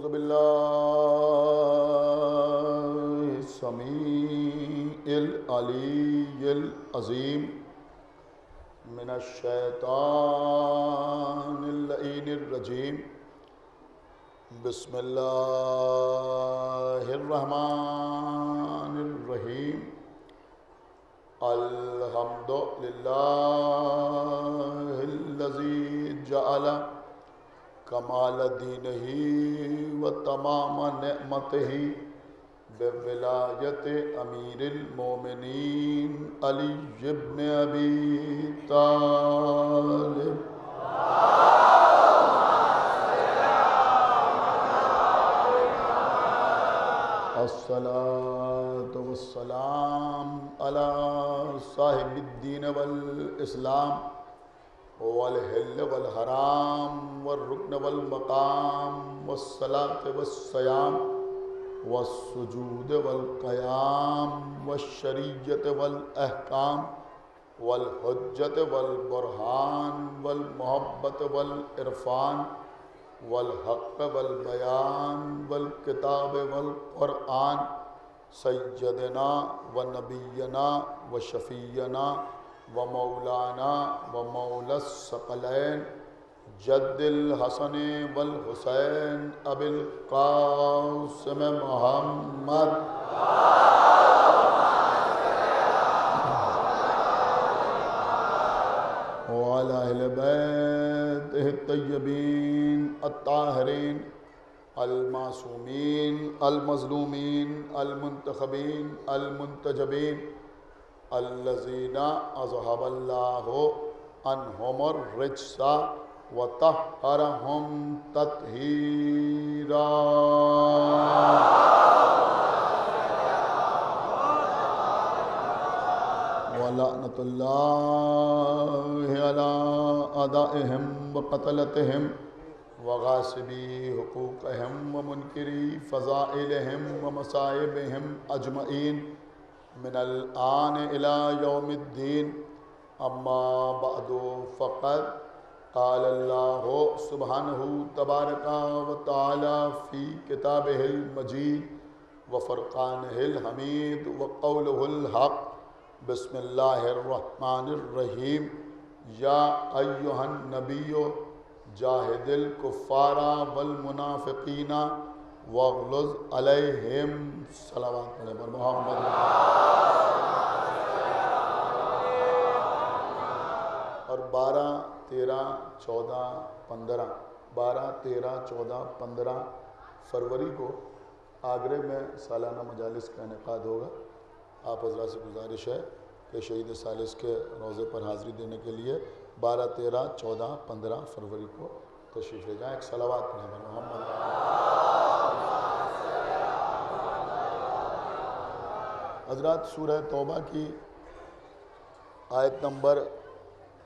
أعوذ بالله السميع العلي العظيم من الشيطان اللعين الرجيم بسم الله الرحمن الرحيم الحمد لله الذي جعل کمال دینہ و تمام نعمتہ بولایت امیر المومنین علی بن ابی طالب الصلاة والسلام علی صاحب الدین والاسلام والحل والحرام والرکن والمقام والصلاة والصیام والسجود والقیام والشریعت والاحکام والحجت والبرہان والمحبت والعرفان والحق والبیان والکتاب والقرآن سیدنا ونبینا وشفینا ومولانا ومولا الثقلین جد الحسن والحسین ابی القاسم محمد وعلى اہل بیتہ الطیبین الطاہرین المعصومین المظلومین المنتخبین المنتجبین الذین اذہب اللہ عنہم الرجس وطہرہم تطہیرا ولعنۃ اللہ علی اعدائہم وقتلتہم وغاصبی حقوقہم ومنکری فضائلہم ومصائبہم اجمعین من الآن إلى يوم الدين أما بعد فقد قال الله سبحانه تبارك وتعالى في كتابه المجيد وفرقانه الحميد وقوله الحق بسم الله الرحمن الرحيم يا أيها النبي جاهد الكفار والمنافقين واغلظ علیہم صلوات علیہ محمد اور 12 13 14 15 12 13 14 15 فروری کو آگرے میں سالانہ مجالس کا انعقاد ہوگا. آپ حضرات سے گزارش ہے کہ شہید ثالث کے روضے پر حاضری دینے کے لیے 12 13 14 15 فروری کو تشریف لے جائیں. ایک صلوات علیہ محمد. حضرات سورہ توبہ کی آیت نمبر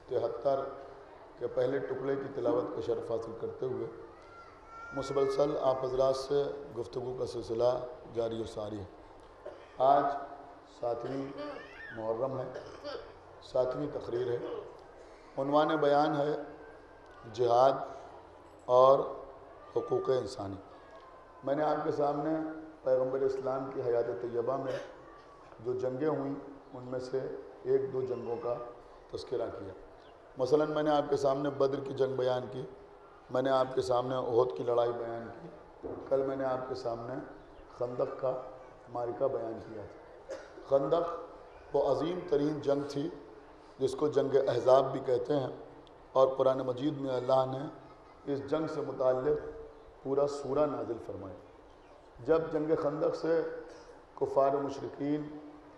73 کے پہلے ٹکڑے کی تلاوت کا شرف حاصل کرتے ہوئے مسلسل آپ حضرات سے گفتگو کا سلسلہ جاری و ساری ہے. آج 7ویں محرم ہے، 7ویں تقریر ہے. عنوان بیان ہے جہاد اور حقوق انسانی. میں نے آپ کے سامنے پیغمبر اسلام کی حیات طیبہ میں جو جنگیں ہوئیں ان میں سے 1-2 جنگوں کا تذکرہ کیا. مثلا میں نے آپ کے سامنے بدر کی جنگ بیان کی، میں نے آپ کے سامنے احد کی لڑائی بیان کی. کل میں نے آپ کے سامنے خندق کا معرکہ بیان کیا تھا. خندق وہ عظیم ترین جنگ تھی جس کو جنگ احزاب بھی کہتے ہیں، اور قرآن مجید میں اللہ نے اس جنگ سے متعلق پورا سورہ نازل فرمایا. جب جنگ خندق سے کفار و مشرکین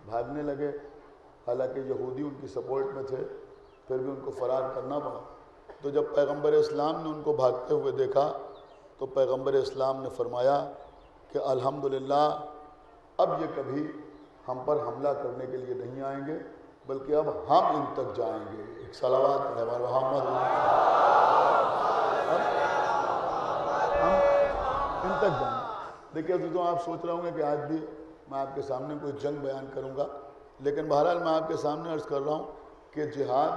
بھاگنے لگے، حالانکہ یہودی ان کی سپورٹ میں تھے، پھر بھی ان کو فرار کرنا پڑا. تو جب پیغمبر اسلام نے ان کو بھاگتے ہوئے دیکھا تو پیغمبر اسلام نے فرمایا کہ الحمدللہ اب یہ کبھی ہم پر حملہ کرنے کے لیے نہیں آئیں گے، بلکہ اب ہم ان تک جائیں گے. ایک صلوات علی محمد. ہم ان تک جائیں گے. دیکھیے عزیزوں، آپ سوچ رہے ہوں گے کہ آج بھی میں آپ کے سامنے کوئی جنگ بیان کروں گا، لیکن بہرحال میں آپ کے سامنے عرض کر رہا ہوں کہ جہاد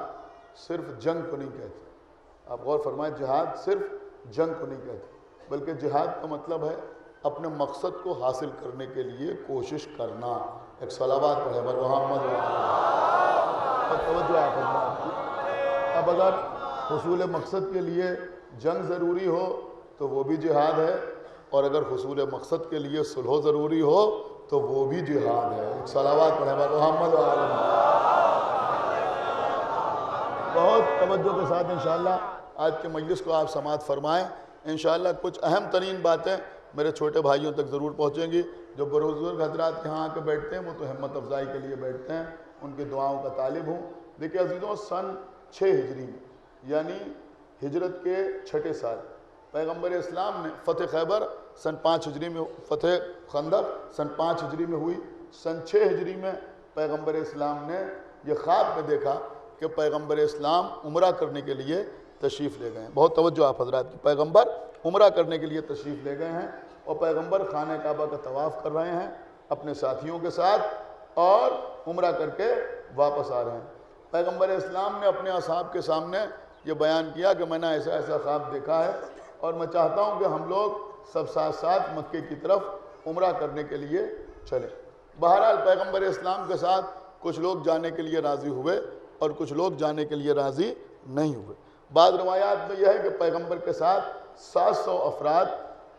صرف جنگ کو نہیں کہتے. آپ غور فرمائیں، جہاد صرف جنگ کو نہیں کہتے. بلکہ جہاد کا مطلب ہے اپنے مقصد کو حاصل کرنے کے لیے کوشش کرنا. ایک صلوات پڑھے بر محمد توجہ آپ کی. اب اگر حصول مقصد کے لیے جنگ ضروری ہو تو وہ بھی جہاد ہے، اور اگر حصول مقصد کے لیے صلح ضروری ہو تو وہ بھی جہاد ہے. ایک صلوات پڑھے بر محمد بہت توجہ کے ساتھ انشاءاللہ آج کے مجلس کو آپ سماعت فرمائیں. انشاءاللہ کچھ اہم ترین باتیں میرے چھوٹے بھائیوں تک ضرور پہنچیں گی. جو بزرگ حضرات کے ہاں آ کے بیٹھتے ہیں وہ تو ہمت افزائی کے لیے بیٹھتے ہیں، ان کی دعاؤں کا طالب ہوں. دیکھیں عزیزوں، سن 6 ہجری میں یعنی ہجرت کے 6 سال پیغمبر اسلام نے فتح خیبر سن 5 ہجری میں، فتح خندق سن 5 ہجری میں ہوئی. سن 6 ہجری میں پیغمبر اسلام نے یہ خواب میں دیکھا کہ پیغمبر اسلام عمرہ کرنے کے لیے تشریف لے گئے ہیں. بہت توجہ آپ حضرات کی. پیغمبر عمرہ کرنے کے لیے تشریف لے گئے ہیں اور پیغمبر خانہ کعبہ کا طواف کر رہے ہیں اپنے ساتھیوں کے ساتھ اور عمرہ کر کے واپس آ رہے ہیں. پیغمبر اسلام نے اپنے اصحاب کے سامنے یہ بیان کیا کہ میں نے ایسا ایسا خواب دیکھا ہے اور میں چاہتا ہوں کہ ہم لوگ سب ساتھ ساتھ مکے کی طرف عمرہ کرنے کے لیے چلیں. بہرحال پیغمبر اسلام کے ساتھ کچھ لوگ جانے کے لیے راضی ہوئے اور کچھ لوگ جانے کے لیے راضی نہیں ہوئے. بعض روایات میں یہ ہے کہ پیغمبر کے ساتھ 700 افراد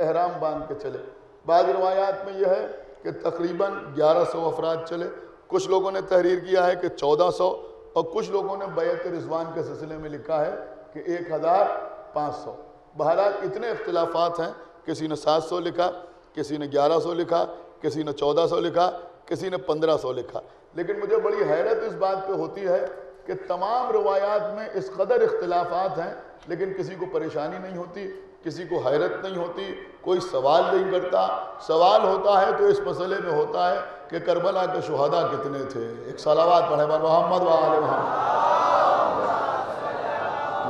احرام باندھ کے چلے. بعض روایات میں یہ ہے کہ تقریباً 1100 افراد چلے. کچھ لوگوں نے تحریر کیا ہے کہ 1400 اور کچھ لوگوں نے بیعت رضوان کے سلسلے میں لکھا ہے کہ 1500. بہرحال اتنے اختلافات ہیں. کسی نے 700 لکھا، کسی نے 1100 لکھا، کسی نے 1400 لکھا، کسی نے 1500 لکھا. لیکن مجھے بڑی حیرت اس بات پہ ہوتی ہے کہ تمام روایات میں اس قدر اختلافات ہیں لیکن کسی کو پریشانی نہیں ہوتی، کسی کو حیرت نہیں ہوتی، کوئی سوال نہیں کرتا. سوال ہوتا ہے تو اس مسئلے میں ہوتا ہے کہ کربلا کے شہداء کتنے تھے. ایک صلوات پڑھے بر محمد و آل محمد.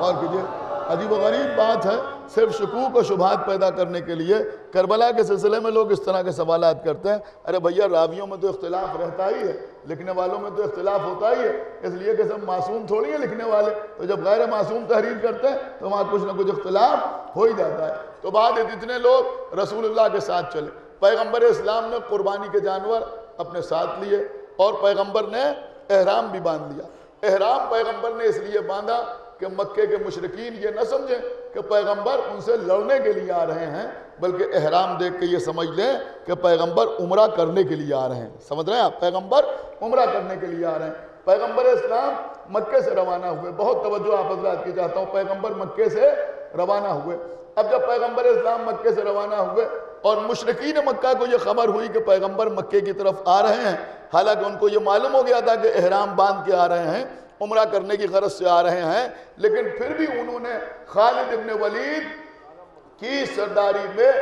غور کیجئے، عجیب و غریب بات ہے. صرف شکوک و شبہات پیدا کرنے کے لیے کربلا کے سلسلے میں لوگ اس طرح کے سوالات کرتے ہیں. ارے بھیا، راویوں میں تو اختلاف رہتا ہی ہے، لکھنے والوں میں تو اختلاف ہوتا ہی ہے، اس لیے کہ سب معصوم تھوڑی ہیں لکھنے والے. تو جب غیر معصوم تحریر کرتے ہیں تو وہاں کچھ نہ کچھ اختلاف ہو ہی جاتا ہے. تو بعد اتنے لوگ رسول اللہ کے ساتھ چلے. پیغمبر اسلام نے قربانی کے جانور اپنے ساتھ لیے اور پیغمبر نے احرام بھی باندھ لیا. احرام پیغمبر نے اس لیے باندھا کہ مکے کے مشرکین یہ نہ سمجھیں کہ پیغمبر ان سے لڑنے کے لیے آ رہے ہیں، بلکہ احرام دیکھ کے یہ سمجھ لیں کہ پیغمبر عمرہ کرنے کے لیے آ رہے ہیں. سمجھ رہے ہیں آپ؟ پیغمبر عمرہ کرنے کے لیے آ رہے ہیں. پیغمبر اسلام مکے سے روانہ ہوئے. بہت توجہ آپ حضرات کی چاہتا ہوں. پیغمبر مکے سے روانہ ہوئے. اب جب پیغمبر اسلام مکے سے روانہ ہوئے اور مشرکین مکہ کو یہ خبر ہوئی کہ پیغمبر مکے کی طرف آ رہے ہیں، حالانکہ ان کو یہ معلوم ہو گیا تھا کہ احرام باندھ کے آ رہے ہیں، عمرہ کرنے کی غرض سے آ رہے ہیں، لیکن پھر بھی انہوں نے خالد ابن ولید کی سرداری میں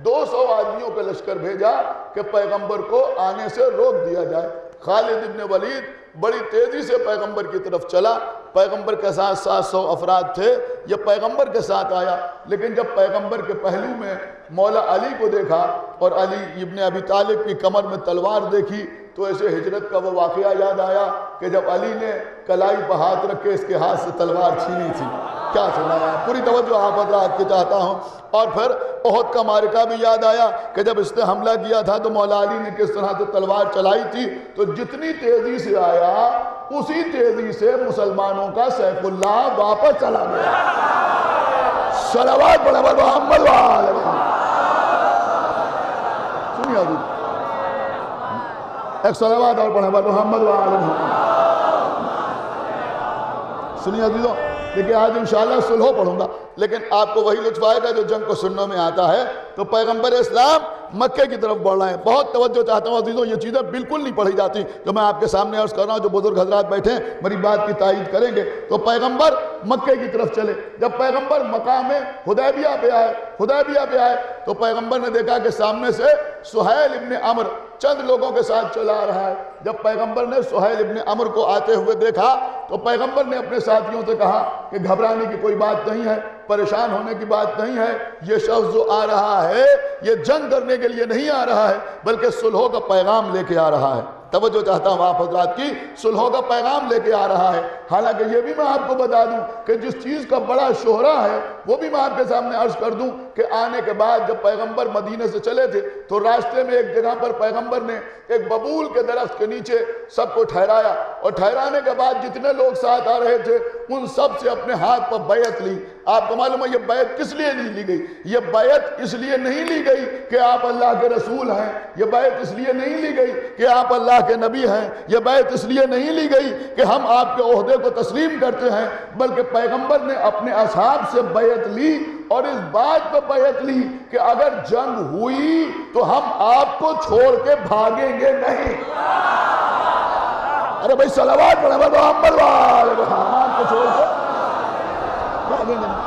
200 آدمیوں کا لشکر بھیجا کہ پیغمبر کو آنے سے روک دیا جائے. خالد ابن ولید بڑی تیزی سے پیغمبر کی طرف چلا. پیغمبر کے ساتھ 700 افراد تھے. یہ پیغمبر کے ساتھ آیا، لیکن جب پیغمبر کے پہلو میں مولا علی کو دیکھا اور علی ابن ابی طالب کی کمر میں تلوار دیکھی تو ایسے ہجرت کا وہ واقعہ یاد آیا کہ جب علی نے کلائی پہ ہاتھ رکھ کے اس کے ہاتھ سے تلوار چھینی تھی. کیا سنا ہے؟ پوری توجہ آپ حضرات کی چاہتا ہوں. اور پھر احد کا معرکہ بھی یاد آیا کہ جب اس نے حملہ کیا تھا تو مولا علی نے کس طرح سے تلوار چلائی تھی. تو جتنی تیزی سے آیا اسی تیزی سے مسلمانوں کا سیف اللہ واپس چلا گیا. صلوات پڑھیں بر محمد و آل محمد. سنیے حضور، ایک صلوات اور پڑھیں بر محمد و آل محمد. سنیے عزیزوں، دیکھیں آج انشاءاللہ صلح پڑھوں گا، لیکن آپ کو وہی لطف آئے گا جو جنگ کو سننے میں آتا ہے. تو پیغمبر اسلام مکے کی طرف بڑھ رہے ہیں. بہت توجہ چاہتا ہوں عزیزوں، یہ چیزیں بالکل نہیں پڑھی جاتی جو میں آپ کے سامنے عرض کر رہا ہوں. جو بزرگ حضرات بیٹھے ہیں میری بات کی تائید کریں گے. تو پیغمبر مکے کی طرف چلے. جب پیغمبر مقام حدیبیہ پہ آئے تو پیغمبر نے دیکھا کہ سامنے سے سہیل ابن عمر چند لوگوں کے ساتھ چلا آ رہا ہے. جب پیغمبر نے سہیل ابن عمر کو آتے ہوئے دیکھا تو پیغمبر نے اپنے ساتھیوں سے کہا کہ گھبرانے کی کوئی بات نہیں ہے، پریشان ہونے کی بات نہیں ہے. یہ شخص جو آ رہا ہے یہ جنگ کرنے کے لیے نہیں آ رہا ہے بلکہ صلح کا پیغام لے کے آ رہا ہے. توجہ چاہتا ہوں آپ حضرات کی، صلحوں کا پیغام لے کے آ رہا ہے۔ حالانکہ یہ بھی میں آپ کو بتا دوں کہ جس چیز کا بڑا شہرہ ہے وہ بھی میں آپ کے سامنے عرض کر دوں کہ آنے کے بعد جب پیغمبر مدینے سے چلے تھے تو راستے میں ایک جگہ پر پیغمبر نے ایک ببول کے درخت کے نیچے سب کو ٹھہرایا، اور ٹھہرانے کے بعد جتنے لوگ ساتھ آ رہے تھے ان سب سے اپنے ہاتھ پر بیعت لی۔ آپ کو معلوم ہے یہ بیعت کس لیے نہیں لی گئی؟ یہ بیعت اس لیے نہیں لی گئی کہ آپ اللہ کے رسول ہیں، یہ بیعت اس لیے نہیں لی گئی کہ آپ اللہ کے نبی ہیں، یہ بیعت اس لیے نہیں لی گئی کہ ہم آپ کے عہدے کو تسلیم کرتے ہیں، بلکہ پیغمبر نے اپنے اصحاب سے بیعت لی اور اس بات پہ بیعت لی کہ اگر جنگ ہوئی تو ہم آپ کو چھوڑ کے بھاگیں گے نہیں۔ ارے بھائی صلوات پڑھیں محمد والے محمد کو چھوڑ کے بھاگیں گے نہیں۔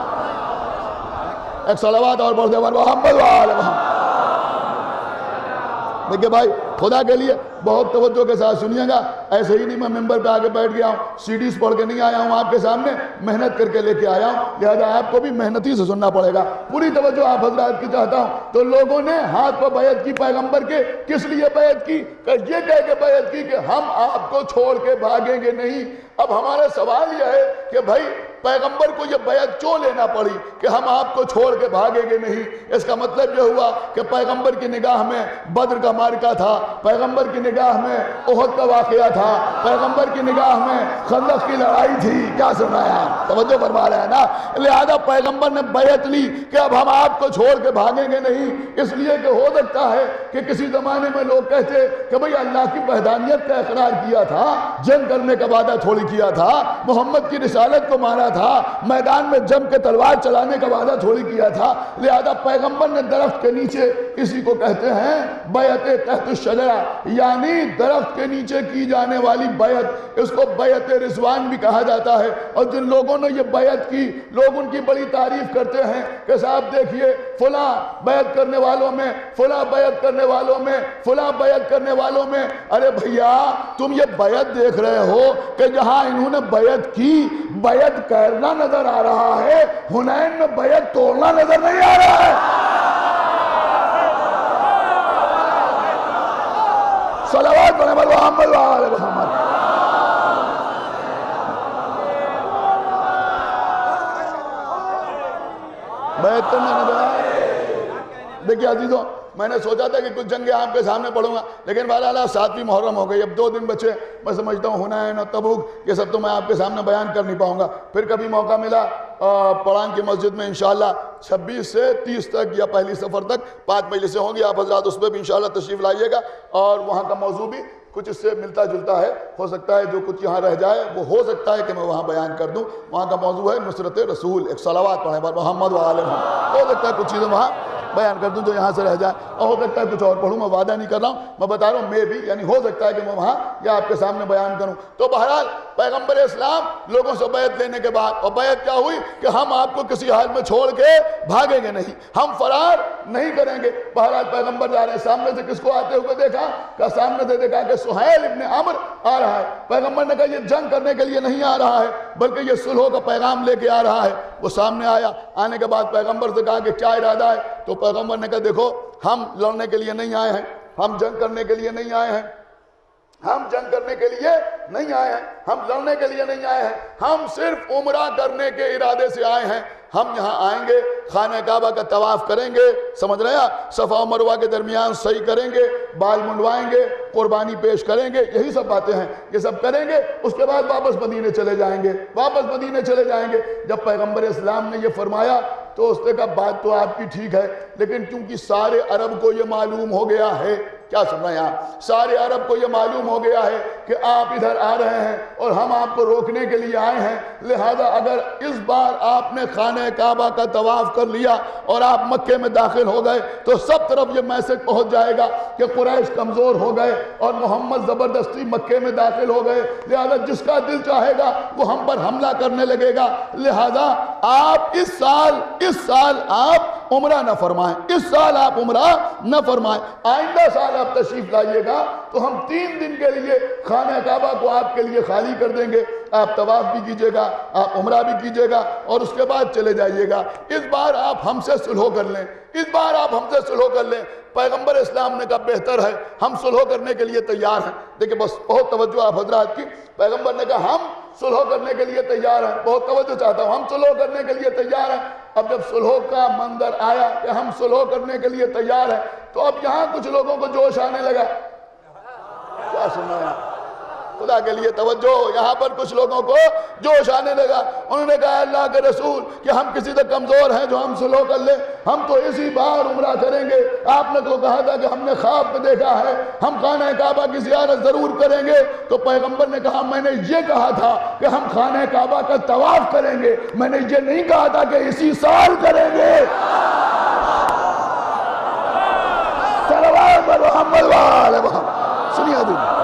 ایک صلوات اور پڑھ دیں محمد والے محمد۔ دیکھیں بھائی خدا کے لیے بہت توجہ کے ساتھ سنیے گا، ایسے ہی نہیں میں ممبر پہ آگے بیٹھ گیا ہوں، سیڈیز پڑھ کے نہیں آیا ہوں آپ کے سامنے، محنت کر کے لے کے آیا ہوں، لہذا آپ کو بھی محنتی سے سننا پڑے گا۔ پوری توجہ آپ حضرات کی چاہتا ہوں۔ تو لوگوں نے ہاتھ پر بیعت کی پیغمبر کے، کس لیے بیعت کی؟ کہ یہ کہہ کے بیعت کی کہ ہم آپ کو چھوڑ کے بھاگیں گے نہیں۔ اب ہمارا سوال یہ ہے کہ بھائی پیغمبر کو یہ بیعت کیوں لینا پڑی کہ ہم آپ کو چھوڑ کے بھاگیں گے نہیں؟ اس کا مطلب یہ ہوا کہ پیغمبر کی نگاہ میں بدر کا معرکہ تھا، پیغمبر کی نگاہ میں احد کا واقعہ تھا، پیغمبر کی نگاہ میں خندق کی لڑائی تھی۔ کیا سنایا ہے؟ توجہ فرما رہے ہیں نا؟ لہذا پیغمبر نے بیعت لی کہ اب ہم آپ کو چھوڑ کے بھاگیں گے نہیں، اس لیے کہ ہو سکتا ہے کہ کسی زمانے میں لوگ کہتے کہ بھئی اللہ کی وحدانیت کا اقرار کیا تھا، جنگ کرنے کا وعدہ تھوڑی کیا تھا، محمد کی رسالت کو مانا تھا، میدان میں جم کے تلوار چلانے کا وعدہ تھوڑی کیا تھا۔ لہذا پیغمبر نے درخت کے نیچے، اسی کو کہتے ہیں بیعت تحت الشجرہ، یعنی درخت کے نیچے کی جانے والی بیعت، اس کو بیعت رضوان بھی کہا جاتا ہے۔ اور جن لوگوں نے یہ بیعت کی لوگ ان کی بڑی تعریف کرتے ہیں کہ صاحب دیکھیے فلاں بیعت کرنے والوں میں، فلاں بیعت کرنے والوں میں، فلاں بیعت کرنے والوں میں۔ ارے بھیا تم یہ بیعت دیکھ رہے ہو کہ جہاں انہوں نے بیعت کی بیعت کرنا نظر آ رہا ہے، حنین میں بیعت توڑنا نظر نہیں آ رہا ہے۔ صلوات پڑھیں محمد وآل محمد۔ بیعت کرنا نظر آ رہا ہے۔ دیکھیے عزیزوں میں نے سوچا تھا کہ کچھ جنگیں آپ کے سامنے پڑھوں گا، لیکن بہرحال 7ویں محرم ہو گئی، اب 2 دن بچے، میں سمجھتا ہوں حنین اور تبوک یہ سب تو میں آپ کے سامنے بیان کر نہیں پاؤں گا۔ پھر کبھی موقع ملا پڑان کی مسجد میں انشاءاللہ 26 سے 30 تک یا پہلی سفر تک 5 مجلسیں ہوں گی، آپ حضرات اس پہ بھی انشاءاللہ تشریف لائیے گا، اور وہاں کا موضوع بھی کچھ اس سے ملتا جلتا ہے، ہو سکتا ہے جو کچھ یہاں رہ جائے وہ ہو سکتا ہے کہ میں وہاں بیان کر دوں۔ وہاں کا موضوع ہے نصرت رسول، ایک صلوات پڑھیں محمد وآل محمد۔ ہو سکتا ہے کچھ چیزیں وہاں بیان کر دوں جو یہاں سے رہ جائے، اور ہو سکتا ہے کچھ اور پڑھوں، میں وعدہ نہیں کر رہا ہوں، میں بتا رہا ہوں میں بھی، یعنی ہو سکتا ہے کہ میں وہاں یا آپ کے سامنے بیان کروں۔ تو بہرحال پیغمبر اسلام لوگوں سے بیعت لینے کے بعد، اور بیعت کیا ہوئی کہ ہم آپ کو کسی حال میں چھوڑ کے بھاگیں گے نہیں، ہم فرار نہیں کریں گے۔ بہرحال پیغمبر جا رہے ہیں، سامنے سے کس کو آتے ہوئے دیکھا؟ کہ سامنے سے دیکھا کہ سہیل ابن عمر آ رہا ہے۔ پیغمبر نے کہا یہ جنگ کرنے کے لیے نہیں آ رہا ہے بلکہ یہ صلح کا پیغام لے کے آ رہا ہے۔ وہ سامنے آیا، آنے کے بعد پیغمبر سے کہا کہ کیا ارادہ ہے؟ تو پیغمبر نے کہا دیکھو ہم لڑنے کے لیے نہیں آئے ہیں، ہم جنگ کرنے کے لیے نہیں آئے ہیں، ہم جنگ کرنے کے لیے نہیں آئے ہیں، ہم لڑنے کے لیے نہیں آئے ہیں، ہم صرف عمرہ کرنے کے ارادے سے آئے ہیں۔ ہم یہاں آئیں گے، خانہ کعبہ کا طواف کریں گے، سمجھ رہے ہیں، صفا و مروہ کے درمیان سعی کریں گے، بال منڈوائیں گے، قربانی پیش کریں گے، یہی سب باتیں ہیں، یہ سب کریں گے، اس کے بعد واپس مدینے چلے جائیں گے، واپس مدینے چلے جائیں گے۔ جب پیغمبر اسلام نے یہ فرمایا تو اس نے کہا بات تو آپ کی ٹھیک ہے، لیکن کیونکہ سارے عرب کو یہ معلوم ہو گیا ہے، کیا سن رہے ہیں آپ؟ سارے عرب کو یہ معلوم ہو گیا ہے کہ آپ ادھر آ رہے ہیں اور ہم آپ کو روکنے کے لیے آئے ہیں، لہذا اگر اس بار آپ نے خانہ کعبہ کا طواف کر لیا اور آپ مکے میں داخل ہو گئے تو سب طرف یہ میسج پہنچ جائے گا کہ قریش کمزور ہو گئے اور محمد زبردستی مکے میں داخل ہو گئے، لہذا جس کا دل چاہے گا وہ ہم پر حملہ کرنے لگے گا، لہذا آپ اس سال آپ عمرہ نہ فرمائیں، اس سال آپ عمرہ نہ فرمائیں، آئندہ سال آپ تشریف لائیے گا تو ہم 3 دن کے لیے خانہ کعبہ کو آپ کے لیے خالی کر دیں گے، آپ طواف بھی کیجئے گا، آپ عمرہ بھی کیجئے گا اور اس کے بعد چلے جائیے گا۔ اس بار آپ ہم سے صلح کر لیں، اس بار آپ ہم سے صلح کر لیں۔ پیغمبر اسلام نے کہا بہتر ہے، ہم صلح کرنے کے لیے تیار ہیں۔ دیکھیں بس بہت توجہ آپ حضرات کی، پیغمبر نے کہا ہم صلح کرنے کے لیے تیار ہیں، بہت توجہ چاہتا ہوں، ہم صلح کرنے کے لیے تیار ہیں۔ اب جب صلح کا منظر آیا کہ ہم صلح کرنے کے لیے تیار ہیں تو اب یہاں کچھ لوگوں کو جوش آنے لگا۔ کیا سنا ہے خدا کے لیے توجہ، یہاں پر کچھ لوگوں کو جوش آنے لگا۔ انہوں نے کہا اللہ کے رسول کہ ہم کسی سے کمزور ہیں جو ہم صلح کر لیں، ہم تو اسی بار عمرہ کریں گے، آپ نے تو کہا تھا کہ ہم نے خواب میں دیکھا ہے ہم خانہ کعبہ کی زیارت ضرور کریں گے۔ تو پیغمبر نے کہا میں نے یہ کہا تھا کہ ہم خانہ کعبہ کا طواف کریں گے، میں نے یہ نہیں کہا تھا کہ اسی سال کریں گے۔ صلوات محمد وآل محمد، سنیے حضور،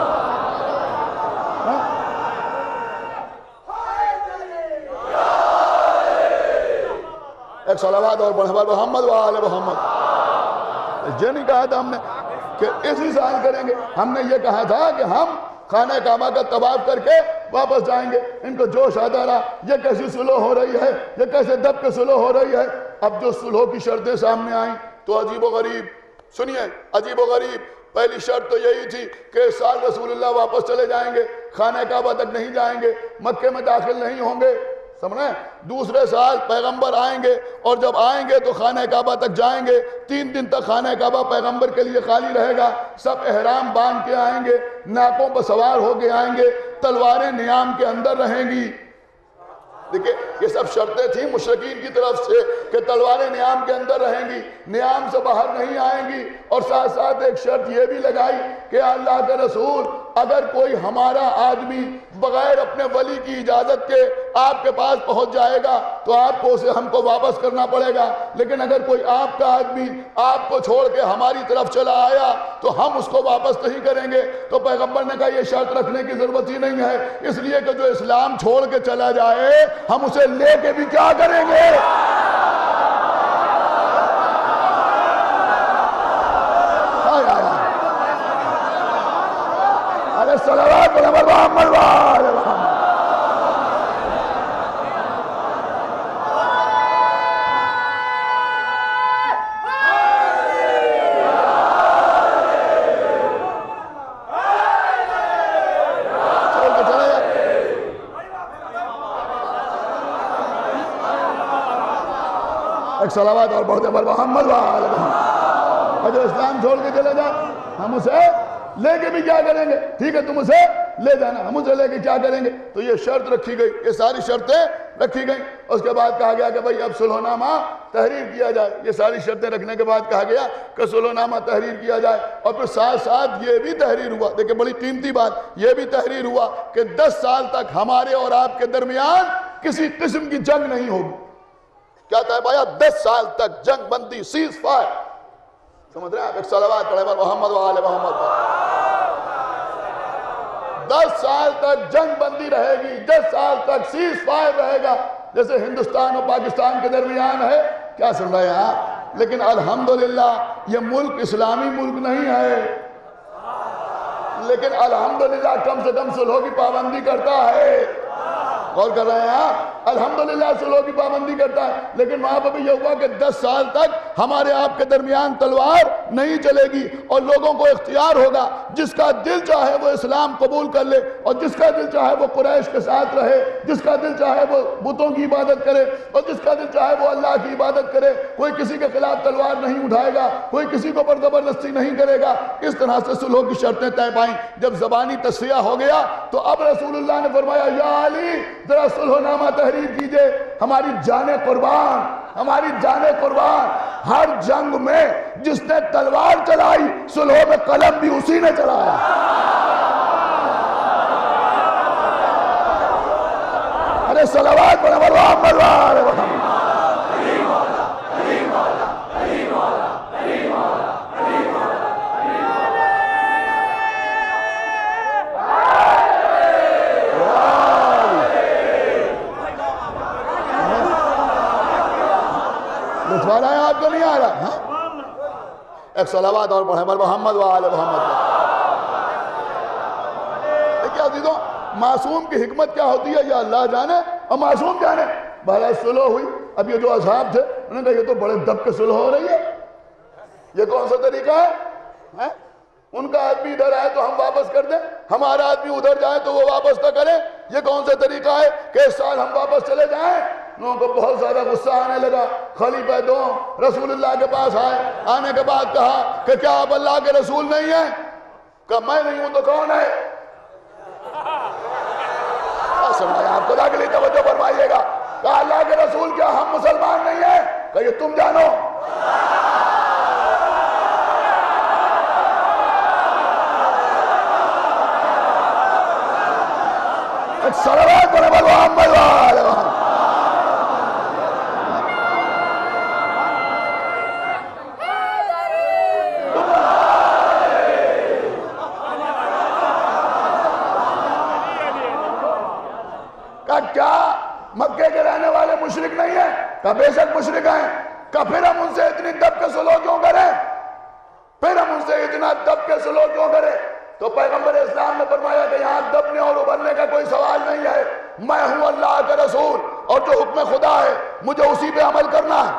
ایک صلوات اور محمد محمد وآل محمد۔ یہ نہیں کہا تھا ہم نے کہ اسی سال کریں گے، ہم نے یہ کہا تھا کہ ہم خانہ کعبہ کا طواف کر کے واپس جائیں گے۔ ان کو جوش آتا رہا، یہ کیسی صلح ہو رہی ہے، یہ کیسے دب کے صلح ہو رہی ہے۔ اب جو صلح کی شرطیں سامنے آئیں تو عجیب و غریب، سنیے عجیب و غریب، پہلی شرط تو یہی تھی کہ اس سال رسول اللہ واپس چلے جائیں گے، خانہ کعبہ تک نہیں جائیں گے، مکے میں داخل نہیں ہوں گے، سمجھ رہے ہیں؟ دوسرے سال پیغمبر آئیں گے اور جب آئیں گے تو خانہ کعبہ تک جائیں گے، 3 دن تک خانہ کعبہ پیغمبر کے لیے خالی رہے گا، سب احرام باندھ کے آئیں گے، ناکوں پر سوار ہو کے آئیں گے، تلواریں نیام کے اندر رہیں گی۔ دیکھیں یہ سب شرطیں تھیں مشرکین کی طرف سے کہ تلواریں نیام کے اندر رہیں گی، نیام سے باہر نہیں آئیں گی، اور ساتھ ساتھ ایک شرط یہ بھی لگائی کہ اللہ کے رسول اگر کوئی ہمارا آدمی بغیر اپنے ولی کی اجازت کے آپ کے پاس پہنچ جائے گا تو آپ کو اسے ہم کو واپس کرنا پڑے گا، لیکن اگر کوئی آپ کا آدمی آپ کو چھوڑ کے ہماری طرف چلا آیا تو ہم اس کو واپس نہیں کریں گے۔ تو پیغمبر نے کہا یہ شرط رکھنے کی ضرورت ہی نہیں ہے، اس لیے کہ جو اسلام چھوڑ کے چلا جائے ہم اسے لے کے بھی کیا کریں گے؟ ارے صلوات محمد محمد وآل محمد۔ ایک صلوات اور بہت محمد وآل محمد۔ اور جو اسلام چھوڑ کے چلے جائے ہم اسے لے کے بھی کیا کریں گے؟ ٹھیک ہے تم اسے لے جانا، ہم اسے لے کے کیا کریں گے؟ تو یہ شرط رکھی گئی، یہ ساری شرطیں رکھی گئیں۔ اس کے بعد کہا گیا کہ بھائی اب صلح نامہ تحریر کیا جائے، یہ ساری شرطیں رکھنے کے بعد کہا گیا کہ صلح نامہ تحریر کیا جائے، اور پھر ساتھ ساتھ یہ بھی تحریر ہوا، دیکھیں بڑی قیمتی بات، یہ بھی تحریر ہوا کہ 10 سال تک ہمارے اور آپ کے درمیان کسی قسم کی جنگ نہیں ہوگی۔ کیا تھا بھائی 10 سال تک جنگ بندی، سیز فائر، سمجھ رہے ہیں آپ؟ ایک صلوات پڑھیں محمد وآل محمد۔ 10 سال تک جنگ بندی رہے گی، 10 سال تک سیز فائر رہے گا، جیسے ہندوستان اور پاکستان کے درمیان ہے۔ کیا سن رہے ہیں آپ؟ لیکن الحمدللہ یہ ملک اسلامی ملک نہیں ہے، لیکن الحمدللہ کم سے کم صلح کی پابندی کرتا ہے۔ غور کر رہے ہیں آپ؟ الحمدللہ صلح کی پابندی کرتا ہے، لیکن وہاں پر بھی یہ ہوا کہ 10 سال تک ہمارے آپ کے درمیان تلوار نہیں چلے گی، اور لوگوں کو اختیار ہوگا جس کا دل چاہے وہ اسلام قبول کر لے، اور جس کا دل چاہے وہ قریش کے ساتھ رہے، جس کا دل چاہے وہ بتوں کی عبادت کرے، اور جس کا دل چاہے وہ اللہ کی عبادت کرے۔ کوئی کسی کے خلاف تلوار نہیں اٹھائے گا، کوئی کسی کو پر زبردستی نہیں کرے گا۔ اس طرح سے صلح کی شرطیں طے پائیں۔ جب زبانی تصفیہ ہو گیا تو اب رسول اللہ نے فرمایا یا علی ذرا صلح نامہ تحریر کیجئے، ہماری جانیں قربان، ہماری جانیں قربان، ہر جنگ میں جس نے تلوار چلائی صلح میں قلم بھی اسی نے چلایا۔ ارے صلوات پڑھیں محمد وآل محمد۔ کچھ والا ہے آپ کو نہیں آ رہا؟ ایک صلوات اور پڑھیں بر محمد و آل محمد۔ دیکھیں عزیزوں، معصوم کی حکمت کیا ہوتی ہے یہ اللہ جانے اور معصوم جانے۔ بہرحال صلح ہوئی، اب یہ جو اصحاب تھے انہوں نے کہا یہ تو بڑے دب کے صلح ہو رہی ہے، یہ کون سا طریقہ ہے؟ ان کا آدمی ادھر آئے تو ہم واپس کر دیں، ہمارا آدمی ادھر جائے تو وہ واپس نہ کرے، یہ کون سا طریقہ ہے کہ اس سال ہم واپس چلے جائیں؟ لوگوں کو بہت زیادہ غصہ آنے لگا۔ خلیفہ دوم رسول اللہ کے پاس آئے، آنے کے بعد کہا کہ کیا آپ اللہ کے رسول نہیں ہیں؟ کہا میں نہیں ہوں تو کون ہے؟ آپ خدا کے لیے توجہ فرمائیے گا۔ کہا اللہ کے رسول کیا ہم مسلمان نہیں ہیں؟ کہا یہ تم جانو۔ صلوات پڑھیں بر محمد و آل محمد۔ کہا کیا مکے کے رہنے والے مشرک نہیں ہیں؟ کہا بے شک مشرک ہیں۔ کہا پھر ہم ان سے اتنی دب کے صلح کیوں کریں؟ پھر ہم ان سے اتنا دب کے صلح کیوں کریں؟ تو پیغمبر اسلام نے فرمایا کہ یہاں دبنے اور ابھرنے کا کوئی سوال نہیں ہے، میں ہوں اللہ کا رسول اور جو حکم خدا ہے مجھے اسی پہ عمل کرنا ہے،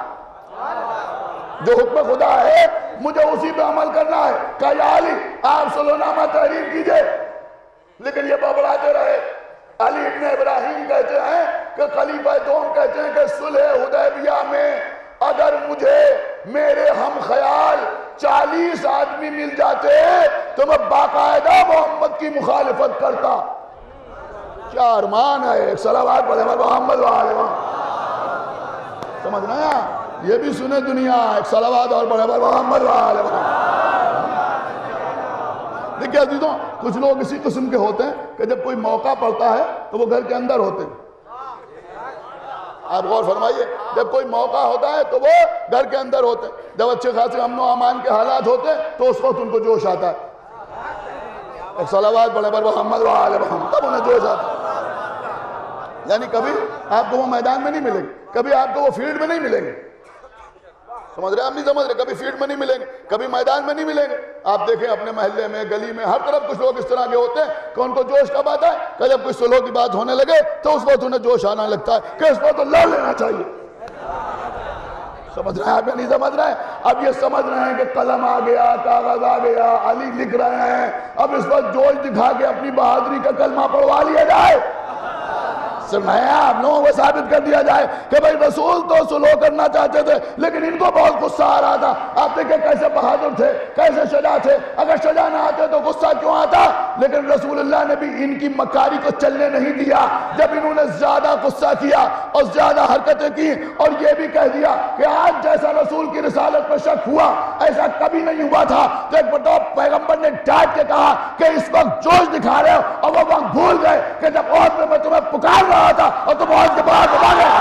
جو حکم خدا ہے مجھے اسی پہ عمل کرنا ہے۔ کہا یا علی آپ صلح نامہ تحریر کیجئے، لیکن یہ بڑبڑاتے رہے۔ علی ابن ابراہیم کہتے ہیں کہ خلیفہ دوم کہتے ہیں کہ صلح حدیبیہ میں اگر مجھے میرے ہم خیال 40 آدمی مل جاتے تو میں باقاعدہ محمد کی مخالفت کرتا۔ کیا ارمان ہے، ایک صلوات پڑھیں محمد و آل محمد۔ سمجھ رہے ہیں؟ یہ بھی سنے دنیا، ایک صلوات اور پڑھیں محمد و آل محمد۔ دیکھیں عزیزوں، کچھ لوگ اسی قسم کے ہوتے ہیں کہ جب کوئی موقع پڑتا ہے تو وہ گھر کے اندر ہوتے ہیں۔ آپ غور فرمائیے، جب کوئی موقع ہوتا ہے تو وہ گھر کے اندر ہوتے ہیں، جب اچھے خاصے امن و امان کے حالات ہوتے ہیں تو اس وقت ان کو جوش آتا ہے۔ ایک صلوات پڑھیں بر محمد و آل محمد، تب انہیں جوش آتا ہے۔ یعنی کبھی آپ کو وہ میدان میں نہیں ملیں گے، کبھی آپ کو وہ فیلڈ میں نہیں ملیں گے، سمجھ رہے ہیں؟ آپ نہیں سمجھ رہے، کبھی فیلڈ میں نہیں ملیں گے، کبھی میدان میں نہیں ملیں گے۔ آپ دیکھیں اپنے محلے میں، گلی میں، ہر طرف کچھ لوگ اس طرح کے ہوتے ہیں کہ ان کو جوش کب آتا ہے کہ جب کوئی صلح کی بات ہونے لگے تو اس وقت انہیں جوش آنا لگتا ہے کہ اس وقت تو لڑ لینا چاہیے۔ سمجھ رہے ہیں آپ یا نہیں سمجھ رہے ہیں؟ اب یہ سمجھ رہے ہیں کہ قلم آ گیا، کاغذ آ گیا، علی لکھ رہے ہیں، اب اس وقت جوش دکھا کے اپنی بہادری کا کلمہ پڑھوا لیا جائے۔ سنائیں آپ لوگوں کو ثابت کر دیا جائے کہ بھئی رسول تو صلح کرنا چاہتے تھے لیکن ان کو بہت غصہ آ رہا تھا۔ آپ دیکھیں کیسے بہادر تھے، کیسے شجاع تھے، اگر شجاع نہ آتے تو غصہ کیوں آتا؟ لیکن رسول اللہ نے بھی ان کی مکاری کو چلنے نہیں دیا۔ جب انہوں نے زیادہ غصہ کیا اور زیادہ حرکتیں کی اور یہ بھی کہہ دیا کہ آج جیسا رسول کی رسالت پر شک ہوا ایسا کبھی نہیں ہوا تھا، تو ایک بڑا پیغمبر نے ڈانٹ کے کہا کہ اس وقت جوش دکھا رہے ہو اور وہ وقت بھول گئے کہ جب عہد میں تمہیں پکار رہا تھا اور تم عہد کے بعد بھاگے۔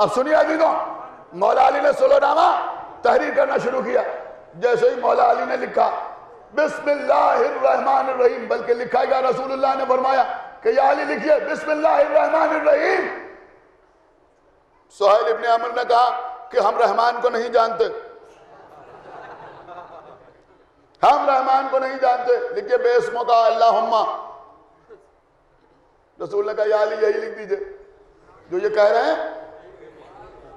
اب سنیے عزیزوں، مولا علی نے صلح نامہ تحریر کرنا شروع کیا۔ جیسے ہی مولا علی نے لکھا بسم اللہ الرحمن الرحیم، بلکہ لکھا گیا رسول اللہ نے فرمایا کہ یا علی لکھیے بسم اللہ الرحمن الرحیم۔ سہیل ابن عمر نے کہا کہ ہم رحمان کو نہیں جانتے، ہم رحمان قرآن کو نہیں جانتے، لکھیے بے اسموں کا اللہم۔ رسول نے کہا یا علی یہی لکھ دیجئے جو یہ کہہ رہے ہیں،